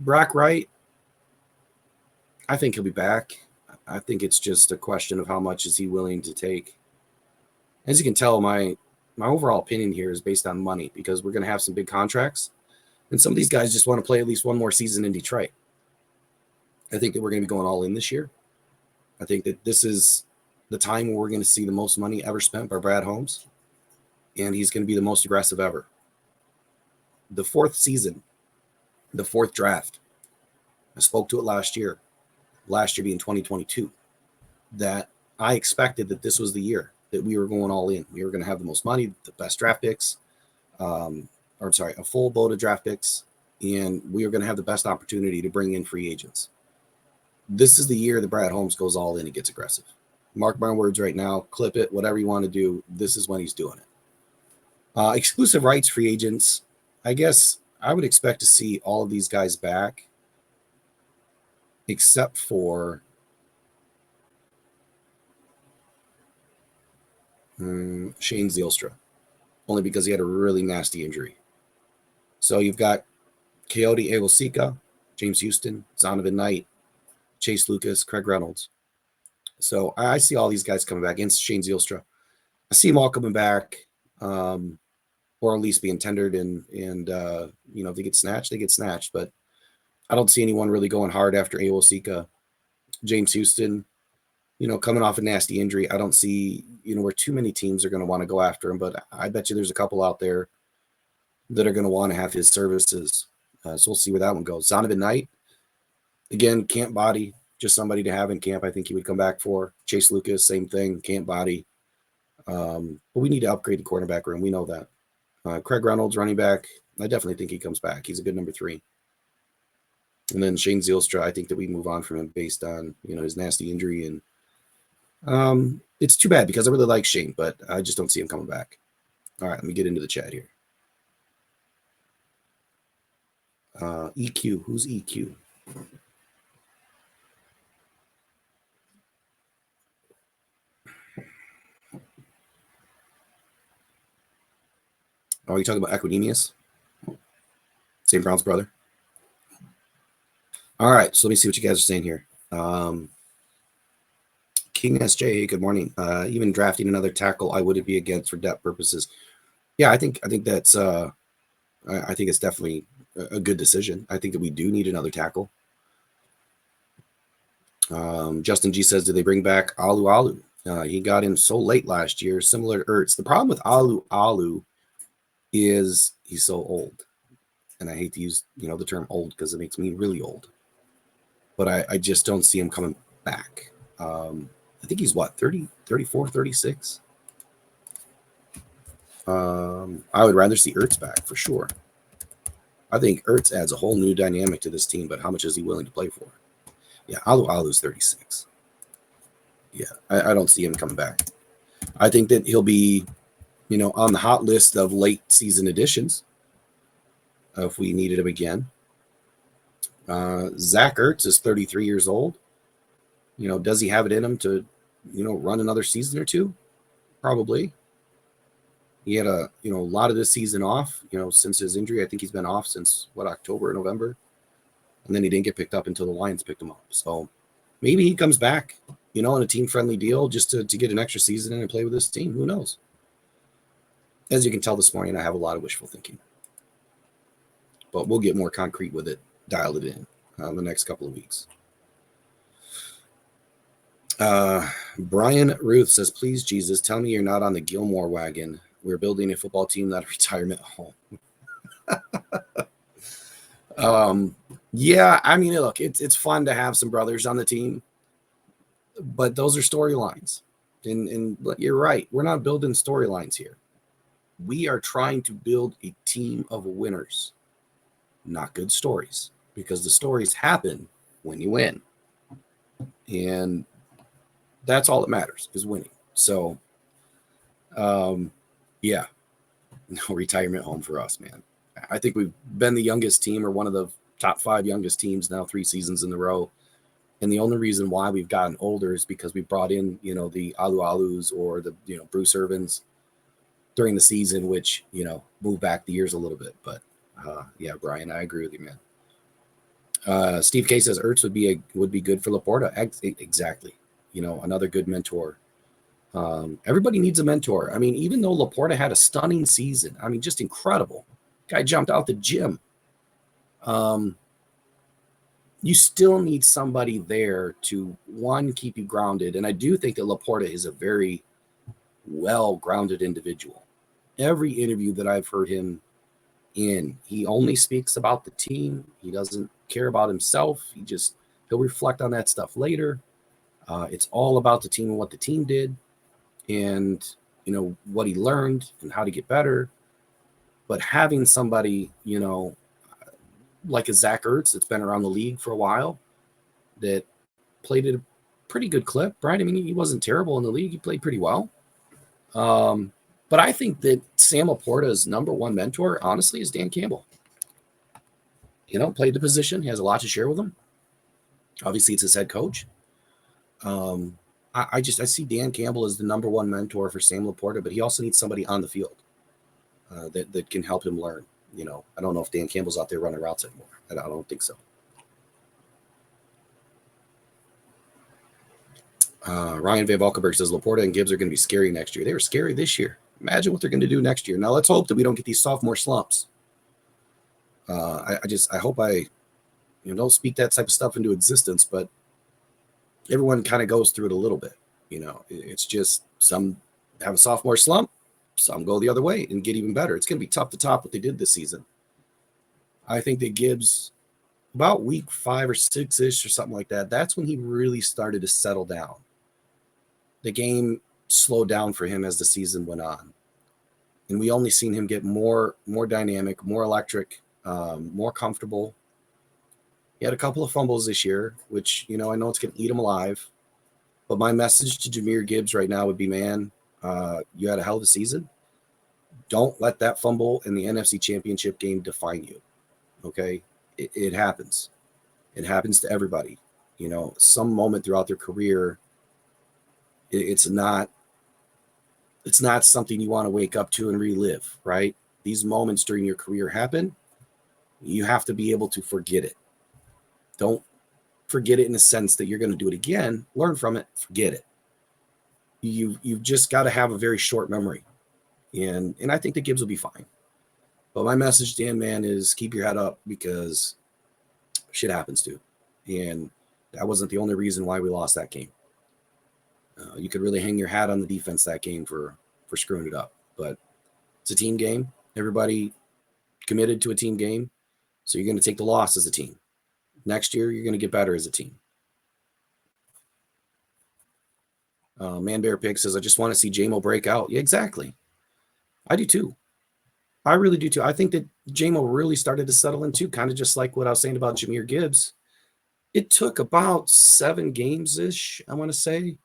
Brock Wright, I think he'll be back. I think it's just a question of how much is he willing to take. As you can tell, my overall opinion here is based on money because we're going to have some big contracts. And some of these guys just want to play at least one more season in Detroit. I think that we're going to be going all in this year. I think that this is the time where we're going to see the most money ever spent by Brad Holmes. And he's going to be the most aggressive ever. The fourth season, the fourth draft, I spoke to it last year being 2022, that I expected that this was the year that we were going all in. We were going to have the most money, the best draft picks, a full boat of draft picks, and we were going to have the best opportunity to bring in free agents. This is the year that Brad Holmes goes all in and gets aggressive. Mark my words right now, clip it, whatever you want to do. This is when he's doing it. Exclusive rights free agents. I guess I would expect to see all of these guys back, except for Shane Zielstra, only because he had a really nasty injury. So you've got Coyote Awosika, James Houston, Zonovan Knight, Chase Lucas, Craig Reynolds. So I see all these guys coming back against Shane Zielstra. I see them all coming back, or at least being tendered, and if they get snatched, they get snatched. But I don't see anyone really going hard after Awosika. James Houston, coming off a nasty injury, I don't see, where too many teams are going to want to go after him. But I bet you there's a couple out there that are going to want to have his services. So we'll see where that one goes. Zonovan Knight, again, camp body, just somebody to have in camp. I think he would come back for. Chase Lucas, same thing, camp body. But we need to upgrade the cornerback room. We know that. Craig Reynolds, running back, I definitely think he comes back. He's a good number 3. And then Shane Zielstra, I think that we move on from him based on, his nasty injury. And it's too bad because I really like Shane, but I just don't see him coming back. All right, let me get into the chat here. EQ, who's EQ? Oh, you talking about Aquademius? St. Brown's brother? All right, so let me see what you guys are saying here. King SJ, hey, good morning. Even drafting another tackle, I wouldn't be against for depth purposes. Yeah, I think that's I think it's definitely a good decision. I think that we do need another tackle. Justin G says, did they bring back Alu? He got in so late last year, similar to Ertz. The problem with Alu is he's so old. And I hate to use, the term old because it makes me really old. But I just don't see him coming back. I think he's 30, 34, 36. I would rather see Ertz back for sure. I think Ertz adds a whole new dynamic to this team, but how much is he willing to play for? Yeah, Alu's 36. Yeah, I don't see him coming back. I think that he'll be, on the hot list of late season additions if we needed him again. Zach Ertz is 33 years old. Does he have it in him to, run another season or two? Probably. He had a lot of this season off, since his injury. I think he's been off since October or November. And then he didn't get picked up until the Lions picked him up. So maybe he comes back, on a team-friendly deal just to get an extra season in and play with this team. Who knows? As you can tell this morning, I have a lot of wishful thinking. But we'll get more concrete with it, dial it in the next couple of weeks. Brian Ruth says, please, Jesus, tell me you're not on the Gilmore wagon. We're building a football team, not a retirement home. Yeah, I mean, look, it's fun to have some brothers on the team, but those are storylines. And you're right. We're not building storylines here. We are trying to build a team of winners, not good stories, because the stories happen when you win. And that's all that matters is winning. So, yeah, no retirement home for us, man. I think we've been the youngest team or one of the top 5 youngest teams now 3 seasons in a row. And the only reason why we've gotten older is because we brought in, the Alus or the, Bruce Irvins during the season, which, moved back the years a little bit. But, yeah, Brian, I agree with you, man. Steve K says Ertz would be good for Laporta. Exactly. Another good mentor. Everybody needs a mentor. I mean, even though Laporta had a stunning season, I mean, just incredible. Guy jumped out the gym. You still need somebody there to, one, keep you grounded. And I do think that Laporta is a very well-grounded individual. Every interview that I've heard him in, he only speaks about the team. He doesn't care about himself. He'll reflect on that stuff later. It's all about the team and what the team did and, what he learned and how to get better. But having somebody, like a Zach Ertz that's been around the league for a while that played at a pretty good clip, right? I mean, he wasn't terrible in the league. He played pretty well. But I think that Sam Laporta's number one mentor, honestly, is Dan Campbell. Played the position. He has a lot to share with him. Obviously, it's his head coach. I see Dan Campbell as the number one mentor for Sam Laporta, but he also needs somebody on the field that can help him learn. I don't know if Dan Campbell's out there running routes anymore. I don't think so. Ryan Van Valkenburg says Laporta and Gibbs are going to be scary next year. They were scary this year. Imagine what they're going to do next year. Now let's hope that we don't get these sophomore slumps. I hope I don't speak that type of stuff into existence, but everyone kind of goes through it a little bit. It's just some have a sophomore slump, some go the other way and get even better. It's going to be tough to top what they did this season. I think that Gibbs, about week 5 or 6-ish or something like that, that's when he really started to settle down. The game slowed down for him as the season went on. And we only seen him get more dynamic, more electric, more comfortable. He had a couple of fumbles this year, which, I know it's going to eat him alive. But my message to Jahmyr Gibbs right now would be, man, you had a hell of a season. Don't let that fumble in the NFC Championship game define you, okay? It happens. It happens to everybody. Some moment throughout their career, it's not something you want to wake up to and relive, right? These moments during your career happen. You have to be able to forget it. Don't forget it in the sense that you're going to do it again. Learn from it. Forget it. You've just got to have a very short memory. And I think the Gibbs will be fine. But my message, Dan, man, is keep your head up because shit happens too. And that wasn't the only reason why we lost that game. You could really hang your hat on the defense that game for screwing it up. But it's a team game. Everybody committed to a team game. So you're going to take the loss as a team. Next year, you're going to get better as a team. Man Bear Pig says, I just want to see J-Mo break out. Yeah, exactly. I do too. I really do too. I think that J-Mo really started to settle in too, kind of just like what I was saying about Jahmyr Gibbs. It took about 7 games-ish, I want to say,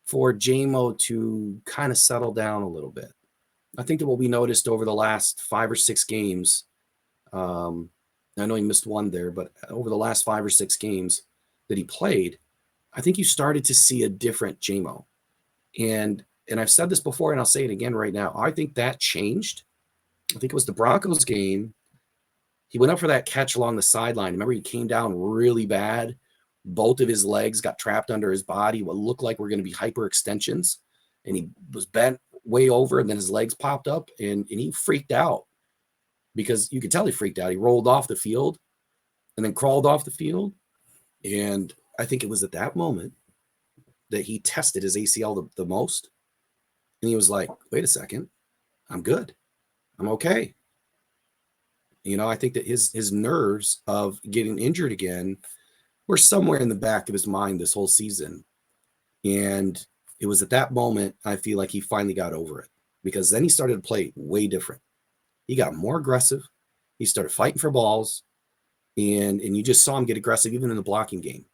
for J-Mo to kind of settle down a little bit. I think that what we noticed over the last 5 or 6 games, I know he missed one there, but over the last 5 or 6 games that he played, I think you started to see a different J-Mo. And I've said this before, and I'll say it again right now. I think that changed. I think it was the Broncos game. He went up for that catch along the sideline. Remember, he came down really bad. Both of his legs got trapped under his body, what looked like were going to be hyperextensions. And he was bent way over, and then his legs popped up, and he freaked out. Because you could tell he freaked out. He rolled off the field and then crawled off the field. And I think it was at that moment that he tested his ACL the most. And he was like, wait a second, I'm good. I'm okay. I think that his nerves of getting injured again were somewhere in the back of his mind this whole season. And it was at that moment, I feel like he finally got over it. Because then he started to play way different. He got more aggressive. He started fighting for balls. And you just saw him get aggressive even in the blocking game.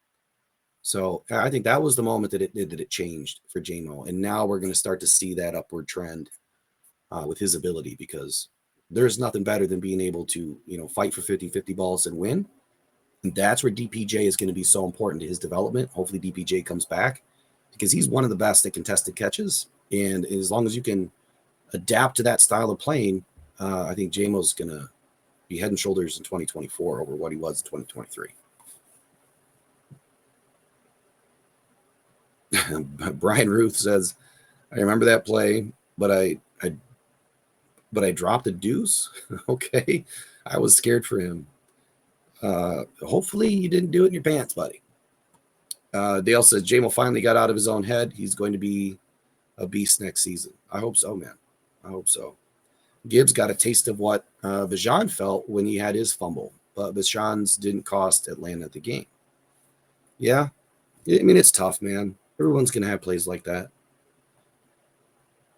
So I think that was the moment that it changed for J-Mo. And now we're going to start to see that upward trend with his ability, because there's nothing better than being able to, fight for 50-50 balls and win. And that's where DPJ is going to be so important to his development. Hopefully DPJ comes back because he's one of the best at contested catches. And as long as you can adapt to that style of playing, I think J-Mo's going to be head and shoulders in 2024 over what he was in 2023. Brian Ruth says, I remember that play, but I dropped a deuce. Okay. I was scared for him. Hopefully you didn't do it in your pants, buddy. Dale says J-Mo finally got out of his own head. He's going to be a beast next season. I hope so, man. I hope so. Gibbs got a taste of what Bijan felt when he had his fumble, but Bijan's didn't cost Atlanta the game. Yeah. I mean, it's tough, man. Everyone's going to have plays like that.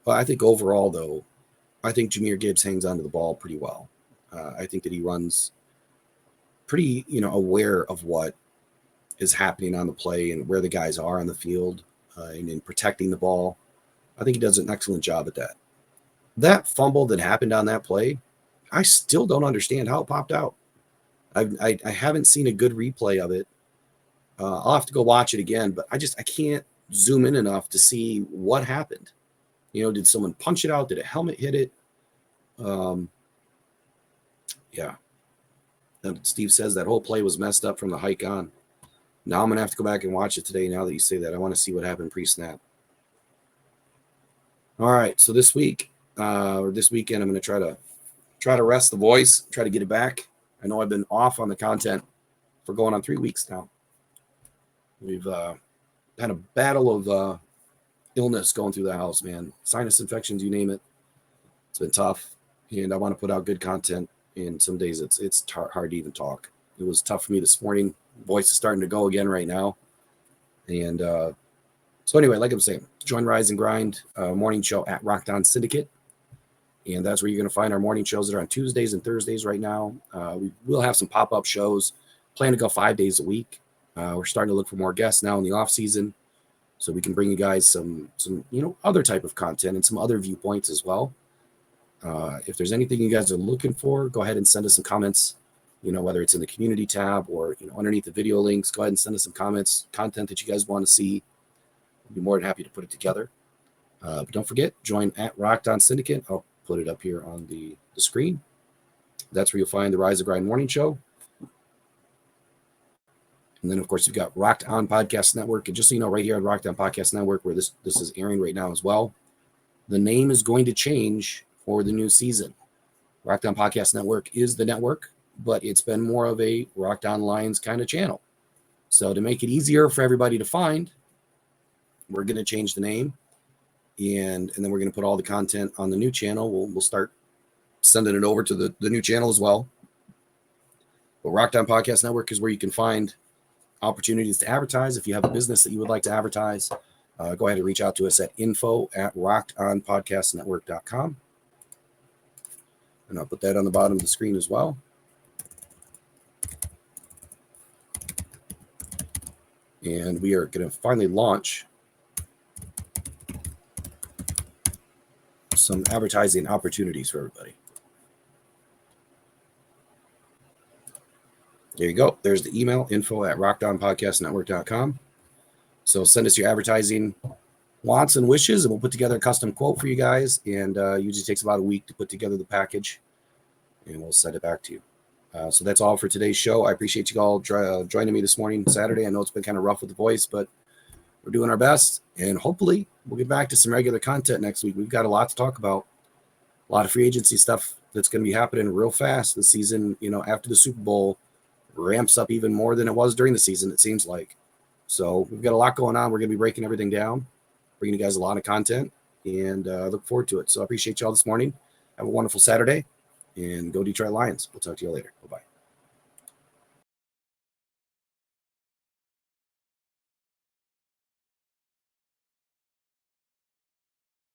But I think overall, though, I think Jahmyr Gibbs hangs onto the ball pretty well. I think that he runs pretty, aware of what is happening on the play and where the guys are on the field and in protecting the ball. I think he does an excellent job at that. That fumble that happened on that play, I still don't understand how it popped out. I haven't seen a good replay of it. I'll have to go watch it again, but I can't zoom in enough to see what happened. Did someone punch it out? Did a helmet hit it? Yeah. And Steve says that whole play was messed up from the hike on. Now I'm going to have to go back and watch it today. Now that you say that, I want to see what happened pre-snap. All right. So this week or this weekend, I'm going to try to rest the voice, try to get it back. I know I've been off on the content for going on 3 weeks now. We've had a battle of illness going through the house, man. Sinus infections, you name it. It's been tough, and I want to put out good content. And some days it's hard to even talk. It was tough for me this morning. Voice is starting to go again right now. And so anyway, like I'm saying, join Rise and Grind morning show at Rocked On Syndicate. And that's where you're going to find our morning shows that are on Tuesdays and Thursdays right now. We will have some pop-up shows. Plan to go 5 days a week. We're starting to look for more guests now in the off season, so we can bring you guys some other type of content and some other viewpoints as well. If there's anything you guys are looking for, go ahead and send us some comments. Whether it's in the community tab or underneath the video links, go ahead and send us some comments, content that you guys want to see. We'll be more than happy to put it together. But don't forget, join at Rocked On Syndicate. I'll put it up here on the screen. That's where you'll find the Rise and Grind morning show. And then, of course, you've got Rocked On Podcast Network. And just so you know, right here on Rocked On Podcast Network, where this is airing right now as well, the name is going to change for the new season. Rocked On Podcast Network is the network, but it's been more of a Rocked On Lions kind of channel. So to make it easier for everybody to find, we're going to change the name. And then we're going to put all the content on the new channel. We'll start sending it over to the new channel as well. But Rocked On Podcast Network is where you can find opportunities to advertise. If you have a business that you would like to advertise, go ahead and reach out to us at info@rockedonpodcastnetwork.com. And I'll put that on the bottom of the screen as well. And we are going to finally launch some advertising opportunities for everybody. There you go. There's the email, info@rockedonpodcastnetwork.com. So send us your advertising wants and wishes, and we'll put together a custom quote for you guys. And usually takes about a week to put together the package, and we'll send it back to you. So that's all for today's show. I appreciate you all joining me this morning, Saturday. I know it's been kind of rough with the voice, but we're doing our best, and hopefully we'll get back to some regular content next week. We've got a lot to talk about, a lot of free agency stuff that's going to be happening real fast this season. After the Super Bowl ramps up even more than it was during the season, it seems like. So we've got a lot going on. We're going to be breaking everything down, bringing you guys a lot of content, and look forward to it. So I appreciate you all this morning. Have a wonderful Saturday, and go Detroit Lions. We'll talk to you later. Bye-bye.